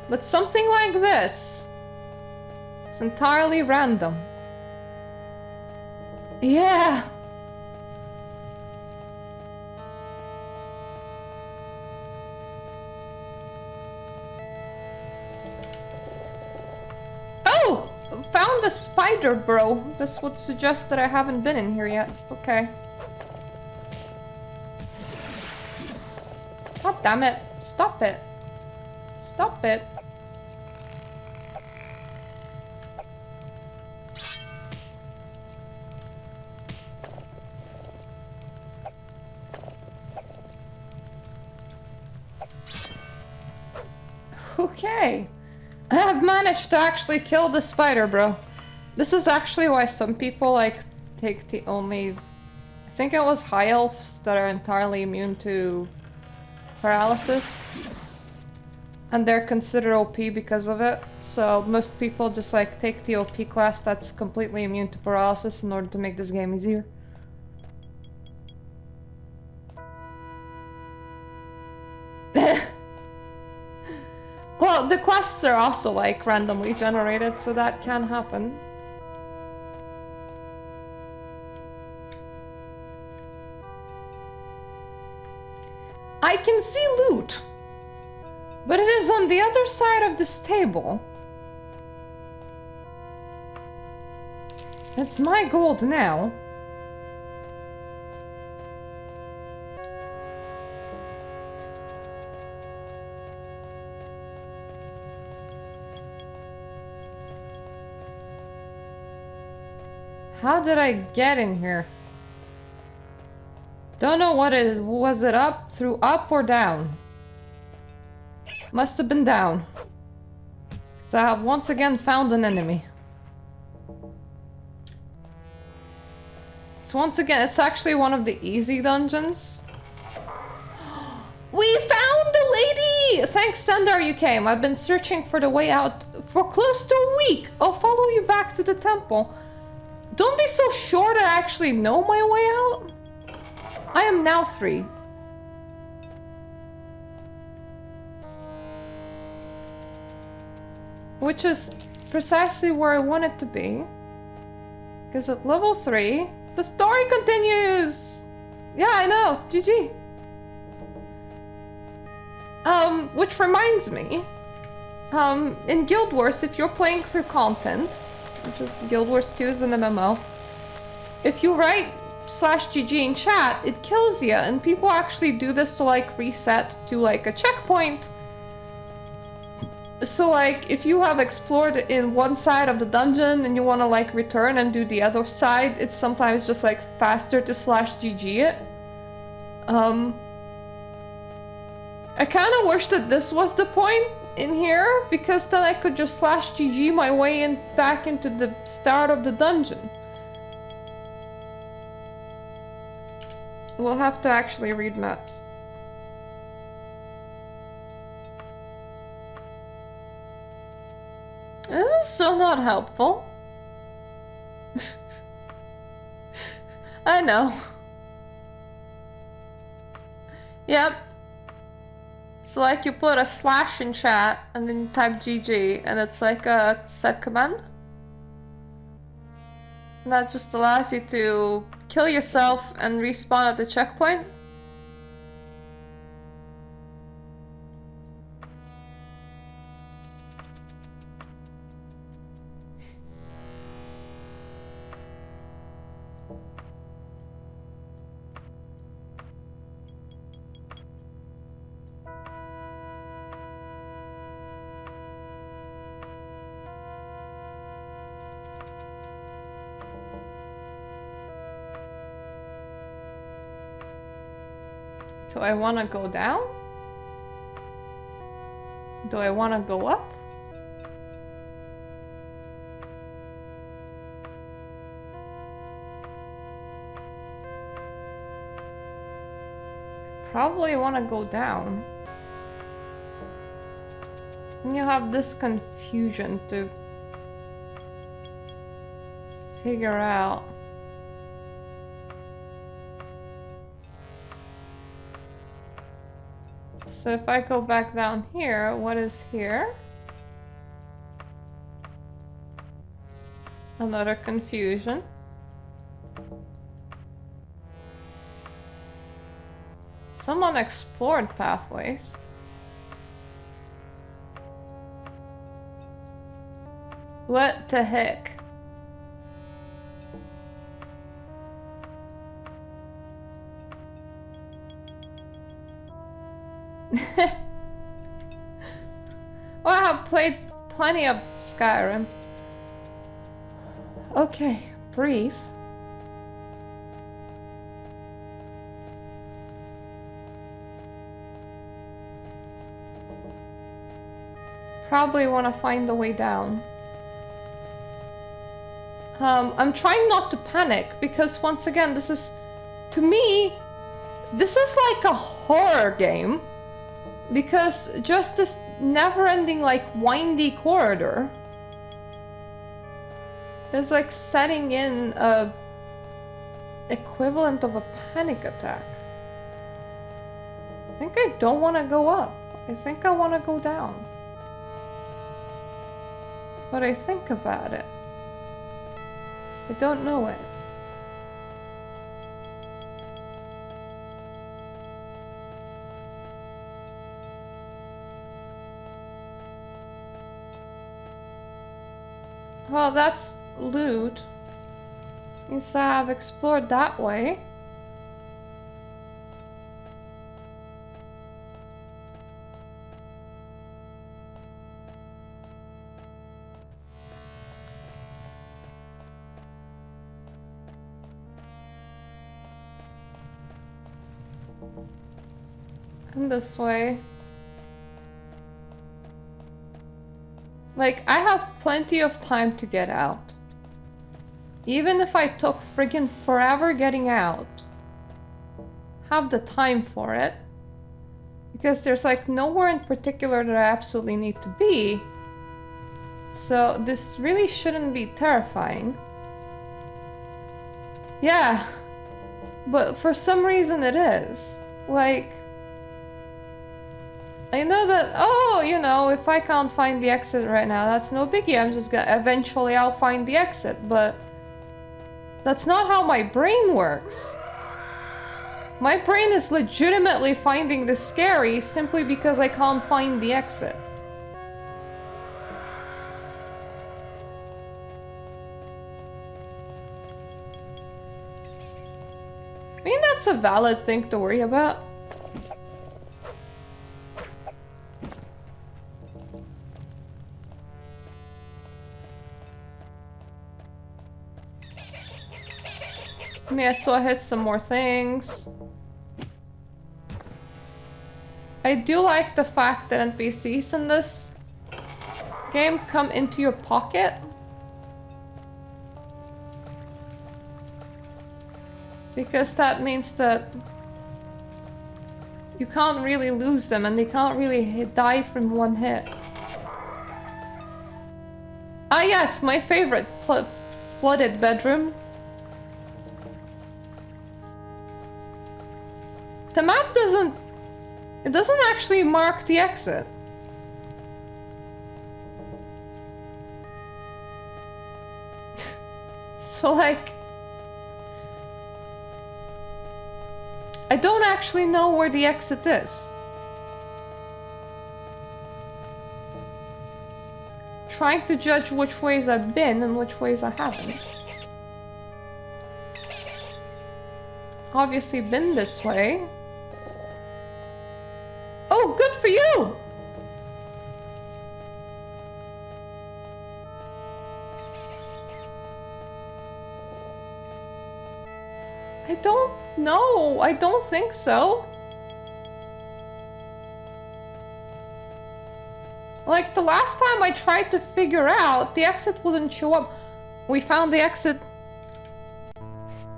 But something like this, it's entirely random. Yeah! Oh! Found a spider, bro. This would suggest that I haven't been in here yet. Okay. God damn it. Stop it. Stop it. Okay. I have managed to actually kill the spider, bro. This is actually why some people, like, take the only... I think it was high elves that are entirely immune to paralysis. And they're considered OP because of it. So most people just, like, take the OP class that's completely immune to paralysis in order to make this game easier. Well, the quests are also, like, randomly generated, so that can happen. I can see loot, but it is on the other side of this table. It's my gold now. How did I get in here? Don't know what it is. Was it up, through up or down? Must have been down. So I have once again found an enemy. It's actually one of the easy dungeons. We found the lady! Thanks, Sender, you came. I've been searching for the way out for close to a week. I'll follow you back to the temple. Don't be so sure that I actually know my way out. I am now 3. Which is precisely where I want it to be. Because at level 3, the story continues! Yeah, I know, GG. Which reminds me, in Guild Wars, if you're playing through content, which is Guild Wars 2 is an MMO, if you write /GG in chat, it kills you, and people actually do this to, like, reset to, like, a checkpoint. So, like, if you have explored in one side of the dungeon and you want to, like, return and do the other side, it's sometimes just, like, faster to /GG it. I kind of wish that this was the point in here, because then I could just /GG my way in back into the start of the dungeon. We'll have to actually read maps. This is so not helpful. I know. Yep. So, like, you put a / in chat and then you type GG, and it's like a set command. And that just allows you to kill yourself and respawn at the checkpoint. Do I want to go down? Do I want to go up? Probably want to go down. And you have this confusion to... figure out. So if I go back down here, what is here? Another confusion. Someone explored pathways. What the heck? Well, I have played plenty of Skyrim. Okay, breathe. Probably want to find a way down. I'm trying not to panic because once again, this is, to me, this is like a horror game. Because just this never-ending, like, windy corridor is like setting in a equivalent of a panic attack. I think I don't want to go up. I think I want to go down. But I think about it. I don't know it. Well, that's loot. Means I've explored that way. And this way. Like, I have plenty of time to get out. Even if I took friggin' forever getting out. Have the time for it. Because there's like nowhere in particular that I absolutely need to be. So this really shouldn't be terrifying. Yeah. But for some reason it is. Like, I know that, oh, you know, if I can't find the exit right now, that's no biggie. I'm just gonna, eventually I'll find the exit, but that's not how my brain works. My brain is legitimately finding this scary simply because I can't find the exit. I mean, that's a valid thing to worry about. I mean, I saw I hit some more things. I do like the fact that NPCs in this game come into your pocket. Because that means that you can't really lose them and they can't really die from one hit. Ah yes, my favorite, flooded bedroom. The map doesn't actually mark the exit. So like, I don't actually know where the exit is. Trying to judge which ways I've been and which ways I haven't. Obviously been this way. Oh, good for you! I don't know. I don't think so. Like, the last time I tried to figure out, the exit wouldn't show up. We found the exit.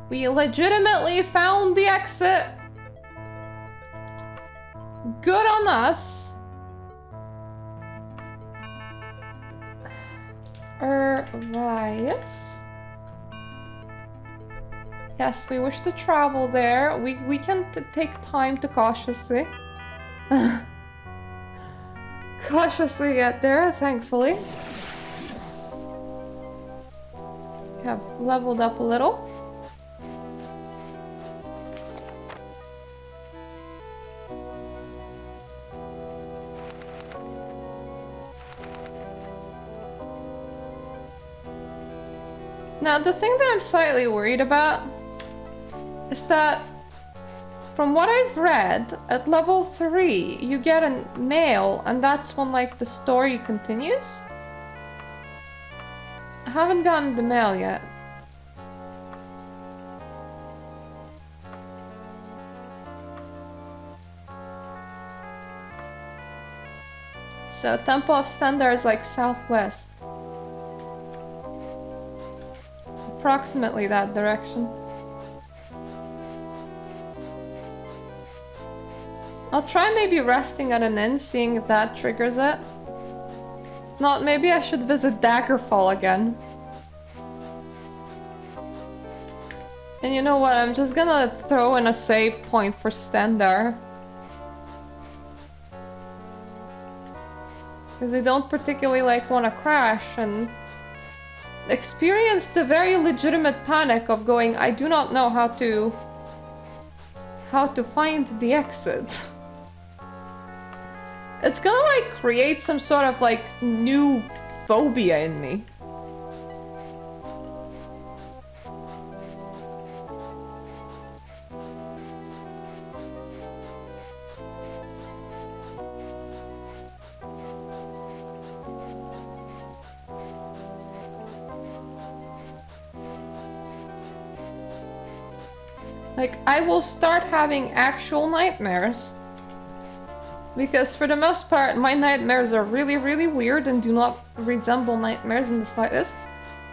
We legitimately found the exit. Good on us. Yes. Yes, we wish to travel there. We can take time to cautiously. Cautiously get there, thankfully. Have leveled up a little. Now, the thing that I'm slightly worried about is that from what I've read, at level 3, you get a mail, and that's when, like, the story continues. I haven't gotten the mail yet. So, Temple of Stendar is, like, southwest. Approximately that direction. I'll try maybe resting at an inn, seeing if that triggers it. If not, maybe I should visit Daggerfall again. And you know what, I'm just gonna throw in a save point for Stendar. Because I don't particularly like want to crash and experience the very legitimate panic of going, I do not know how to find the exit. It's gonna like create some sort of like new phobia in me. Like, I will start having actual nightmares. Because for the most part, my nightmares are really, really weird and do not resemble nightmares in the slightest.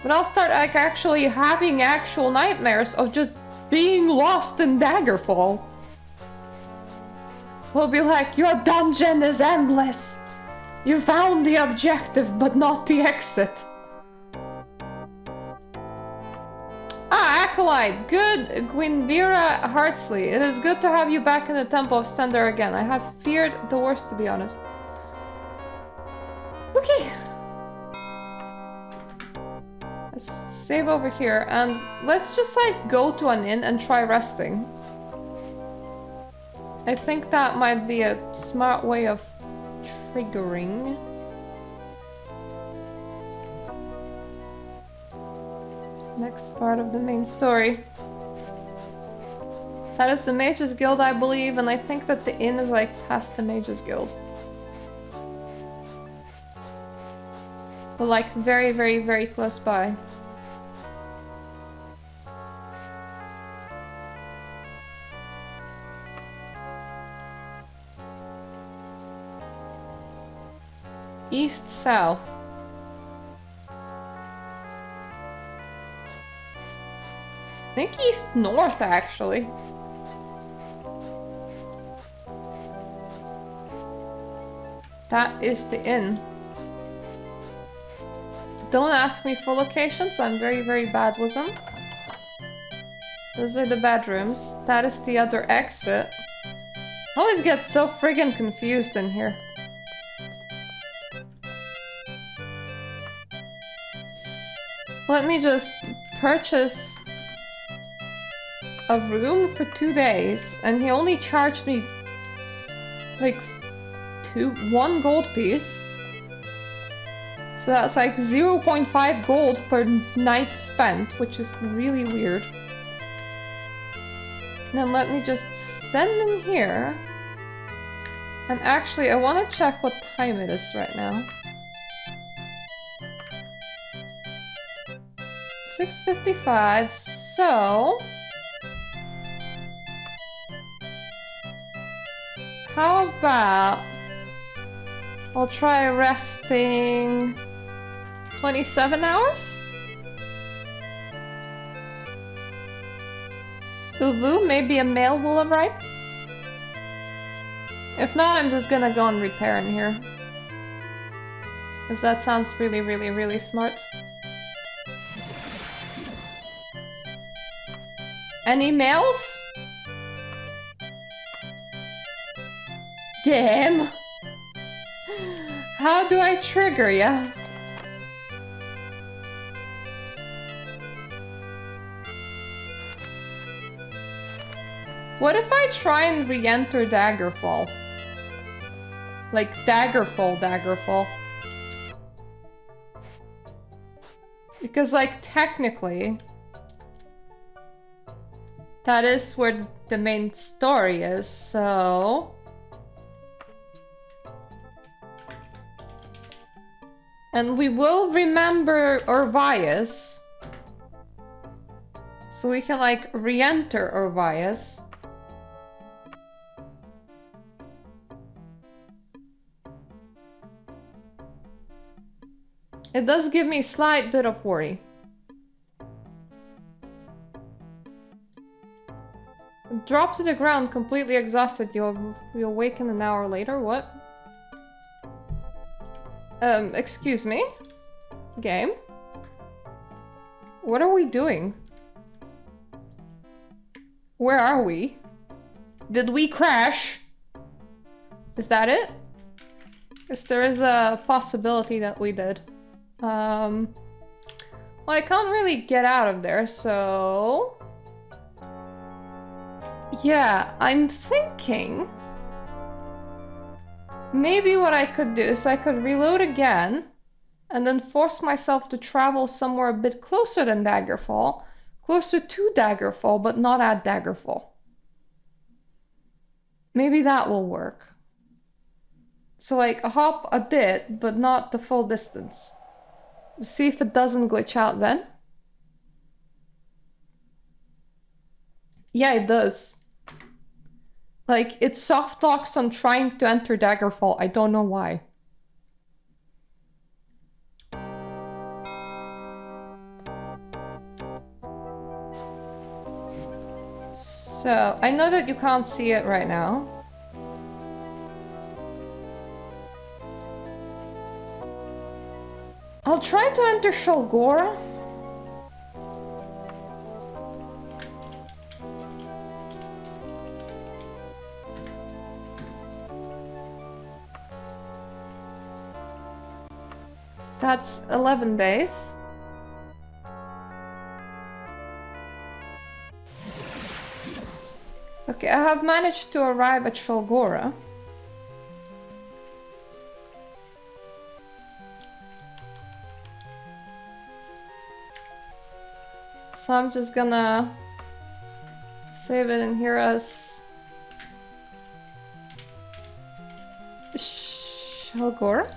But I'll start like actually having actual nightmares of just being lost in Daggerfall. We'll be like, your dungeon is endless. You found the objective, but not the exit. Ah, Acolyte! Good, Gwynvera Hartsley. It is good to have you back in the Temple of Stendar again. I have feared the worst, to be honest. Okay. Let's save over here, and let's just, like, go to an inn and try resting. I think that might be a smart way of triggering. Next part of the main story. That is the Mage's Guild, I believe, and I think that the inn is like past the Mage's Guild. But like very, very, very close by. East-south. I think east-north, actually. That is the inn. Don't ask me for locations, I'm very, very bad with them. Those are the bedrooms. That is the other exit. I always get so friggin' confused in here. Let me just purchase a room for 2 days, and he only charged me like 1 gold piece. So that's like 0.5 gold per night spent, which is really weird. Now let me just stand in here. And actually, I want to check what time it is right now. 6:55, so... how about... I'll try resting... 27 hours? Uvu, maybe a mail will arrive? If not, I'm just gonna go and repair in here. Because that sounds really, really, really smart. Any males? Game? How do I trigger ya? What if I try and re-enter Daggerfall? Like Daggerfall. Because like technically that is where the main story is, so... And we will remember Orvias. So we can like re-enter Orvias. It does give me a slight bit of worry. Drop to the ground, completely exhausted. You awaken an hour later? What? Excuse me? Game? What are we doing? Where are we? Did we crash? Is that it? Yes, there is a possibility that we did. Well, I can't really get out of there, so... Yeah, I'm thinking... Maybe what I could do is I could reload again, and then force myself to travel somewhere a bit closer than Daggerfall. Closer to Daggerfall, but not at Daggerfall. Maybe that will work. So like, hop a bit, but not the full distance. See if it doesn't glitch out then. Yeah, it does. Like, it soft locks on trying to enter Daggerfall. I don't know why. So, I know that you can't see it right now. I'll try to enter Shalgora. That's 11 days. Okay, I have managed to arrive at Shalgora. So I'm just gonna save it in here as Shalgora.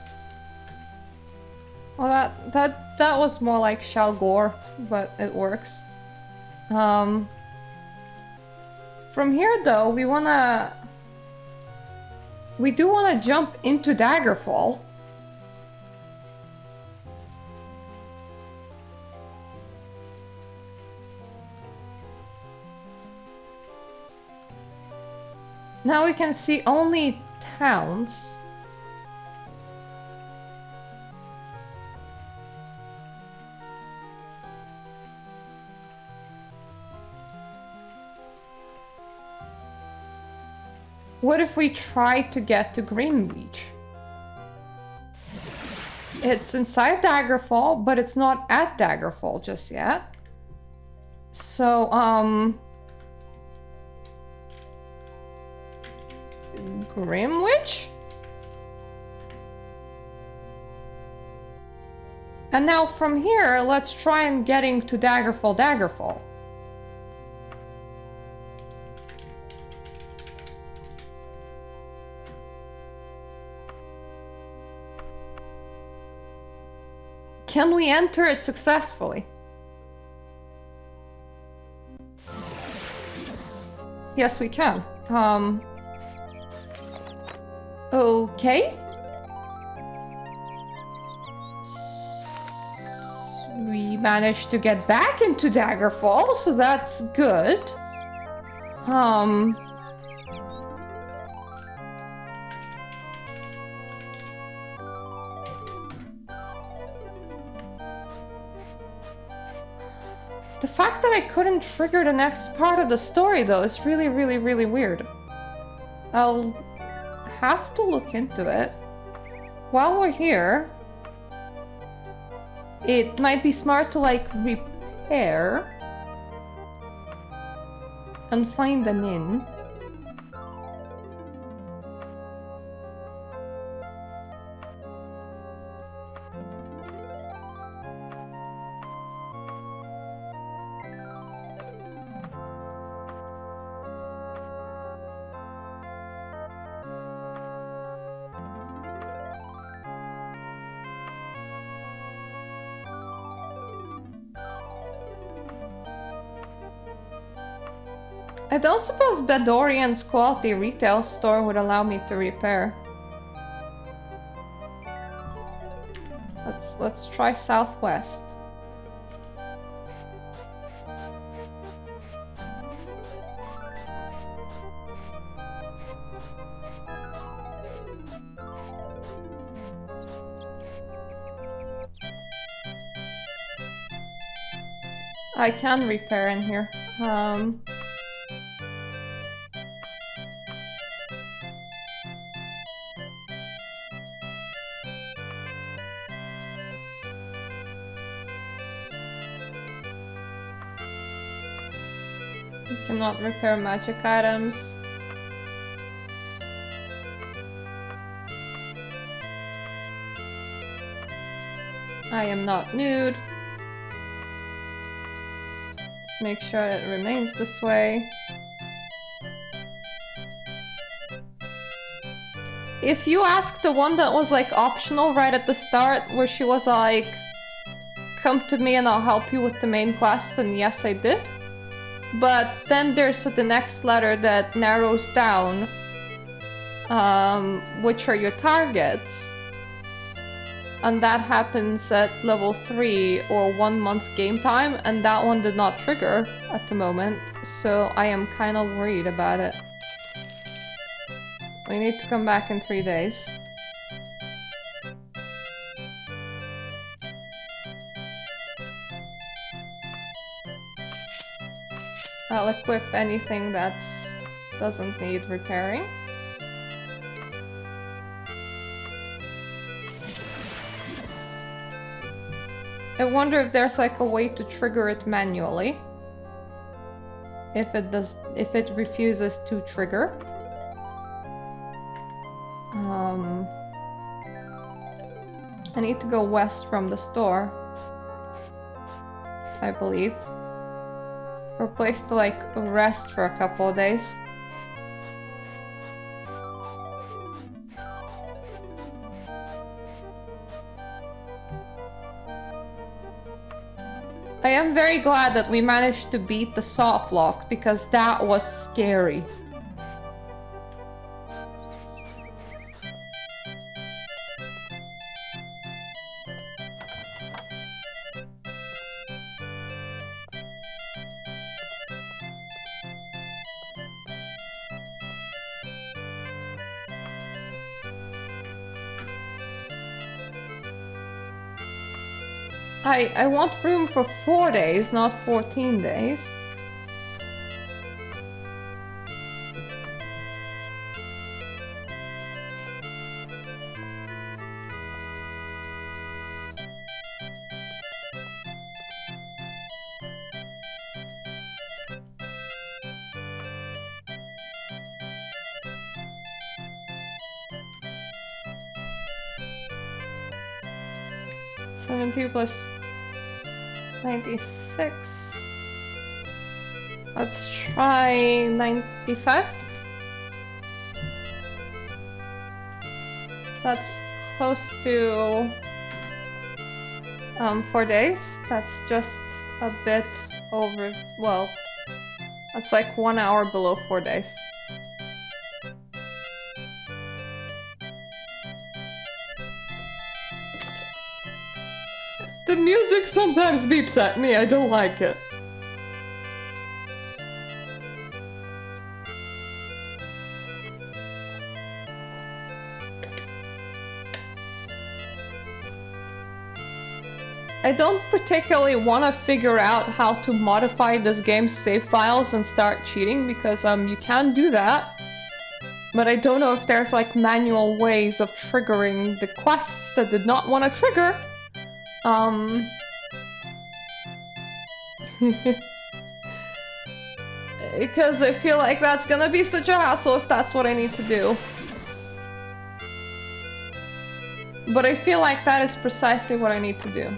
Well, that was more like Shalgor, but it works. From here though, we do wanna jump into Daggerfall. Now we can see only towns. What if we try to get to Greenreach? It's inside Daggerfall, but it's not at Daggerfall just yet. So, Grimwich? And now from here, let's try and getting to Daggerfall. Can we enter it successfully? Yes, we can. Okay. We managed to get back into Daggerfall, so that's good. The fact that I couldn't trigger the next part of the story, though, is really, really, really weird. I'll have to look into it. While we're here, it might be smart to, like, repair and find an inn. I don't suppose Bedorian's quality retail store would allow me to repair. Let's try Southwest. I can repair in here. Cannot repair magic items. I am not nude. Let's make sure it remains this way. If you ask the one that was like optional right at the start, where she was like, come to me and I'll help you with the main quest, and yes, I did. But then there's the next letter that narrows down which are your targets. And that happens at level 3 or 1 month game time, and that one did not trigger at the moment, so I am kind of worried about it. We need to come back in 3 days. I'll equip anything that doesn't need repairing. I wonder if there's like a way to trigger it manually. If it refuses to trigger. I need to go west from the store, I believe. For a place to like rest for a couple of days. I am very glad that we managed to beat the soft lock, because that was scary. I want room for 4 days, not 14 days. Plus 96. Let's try 95. That's close to 4 days. That's just a bit over, well, that's like 1 hour below 4 days. The music sometimes beeps at me, I don't like it. I don't particularly want to figure out how to modify this game's save files and start cheating, because you can do that. But I don't know if there's like manual ways of triggering the quests that did not want to trigger. Because I feel like that's gonna be such a hassle if that's what I need to do. But I feel like that is precisely what I need to do.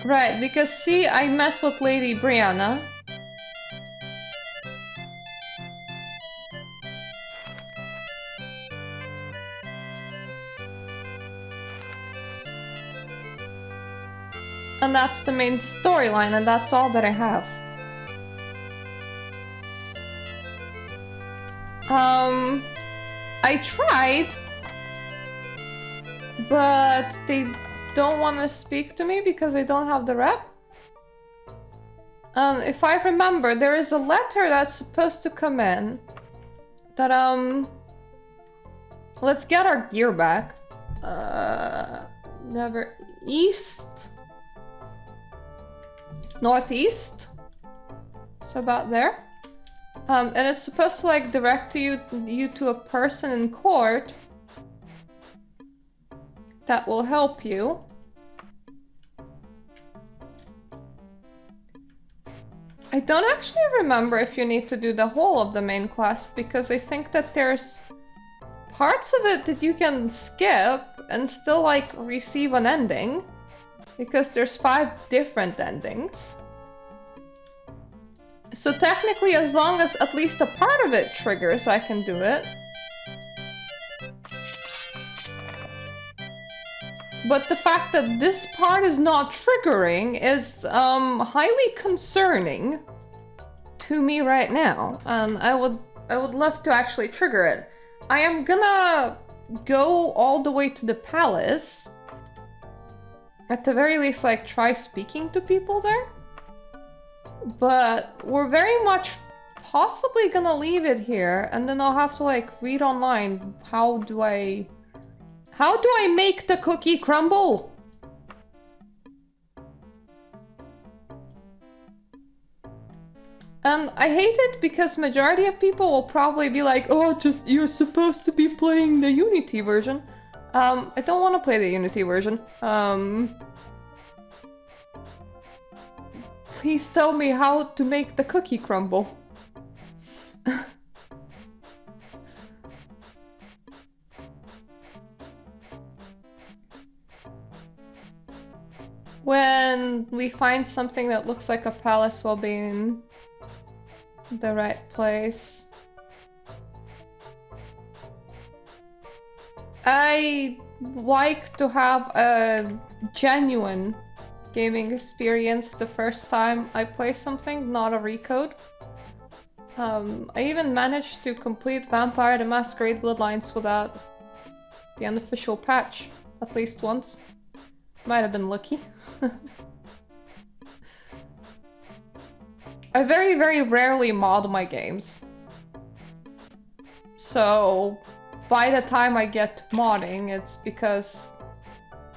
Right, because see, I met with Lady Brianna. And that's the main storyline, and that's all that I have. I tried, but they don't want to speak to me because I don't have the rep. If I remember, there is a letter that's supposed to come in that, let's get our gear back. Never east. Northeast. It's about there. And it's supposed to like direct you to a person in court that will help you. I don't actually remember if you need to do the whole of the main quest, because I think that there's parts of it that you can skip and still like receive an ending, because there's 5 different endings. So technically, as long as at least a part of it triggers, I can do it. But the fact that this part is not triggering is highly concerning to me right now. And I would love to actually trigger it. I am gonna go all the way to the palace. At the very least, like, try speaking to people there. But we're very much possibly gonna leave it here, and then I'll have to like read online how do I make the cookie crumble? And I hate it because majority of people will probably be like, oh, just you're supposed to be playing the Unity version. I don't want to play the Unity version. Please tell me how to make the cookie crumble. When we find something that looks like a palace, we'll be in the right place. I like to have a genuine gaming experience the first time I play something, not a recode. I even managed to complete Vampire the Masquerade Bloodlines without the unofficial patch, at least once. Might have been lucky. I very, very rarely mod my games. So by the time I get to modding, it's because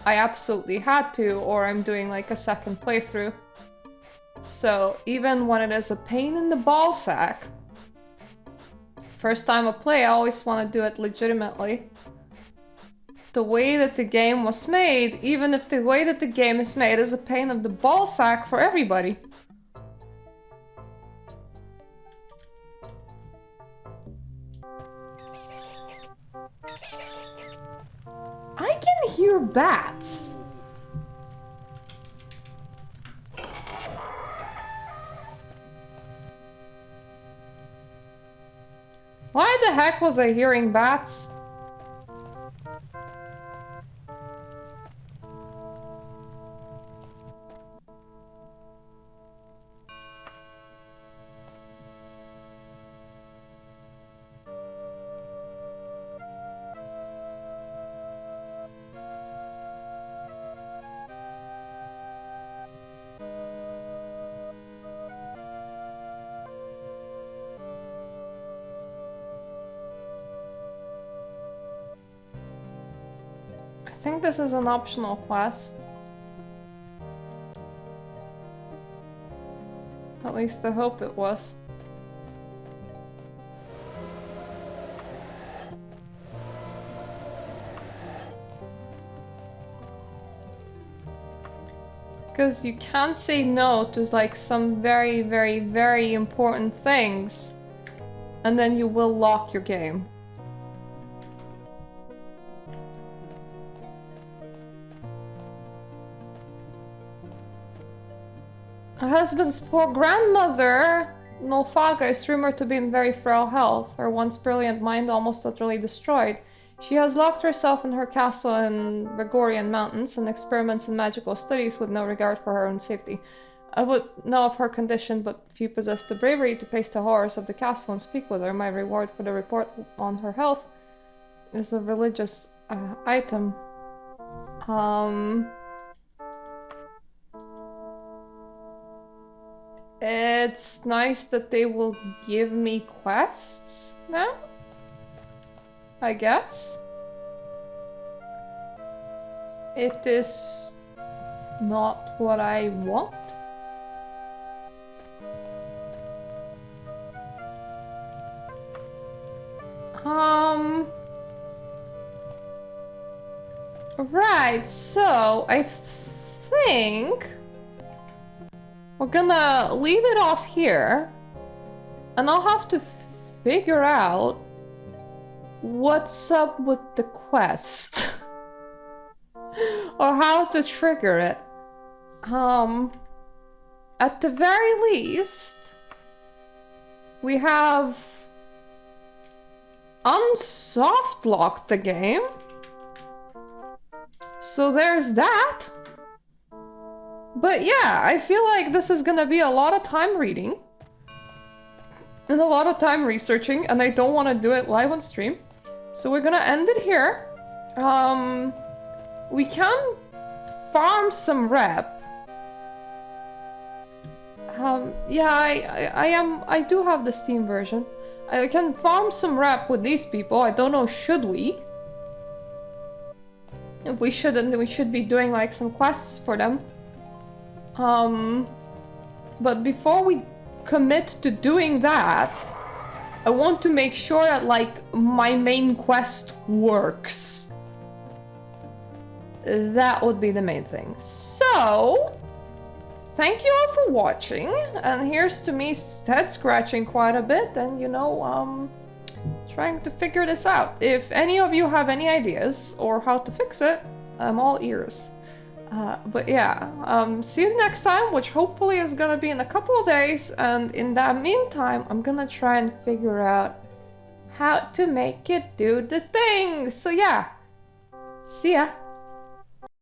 I absolutely had to, or I'm doing like a second playthrough. So even when it is a pain in the ballsack, first time I play, I always want to do it legitimately. The way that the game was made, even if the way that the game is made is a pain in the ballsack for everybody. I can hear bats. Why the heck was I hearing bats? think this is an optional quest. At least I hope it was. Because you can't say no to like some very, very, very important things, and then you will lock your game. Her husband's poor grandmother, Nolfaga, is rumored to be in very frail health, her once brilliant mind almost utterly destroyed. She has locked herself in her castle in Regorian Mountains and experiments in magical studies with no regard for her own safety. I would know of her condition, but if you possess the bravery to face the horrors of the castle and speak with her, my reward for the report on her health is a religious item. It's nice that they will give me quests now, I guess. It is not what I want. Right, so I think we're gonna leave it off here, and I'll have to figure out what's up with the quest or how to trigger it. At the very least, we have unsoft-locked the game, so there's that. But yeah, I feel like this is gonna be a lot of time reading and a lot of time researching, and I don't want to do it live on stream. So we're gonna end it here. We can farm some rep. Yeah, I do have the Steam version. I can farm some rep with these people. I don't know, should we? If we shouldn't, then we should be doing like some quests for them. But before we commit to doing that, I want to make sure that like my main quest works. That would be the main thing. So, thank you all for watching, and here's to me head scratching quite a bit and, you know, trying to figure this out. If any of you have any ideas or how to fix it, I'm all ears. But yeah, see you next time, which hopefully is gonna be in a couple of days, and in that meantime, I'm gonna try and figure out how to make it do the thing. So yeah, see ya!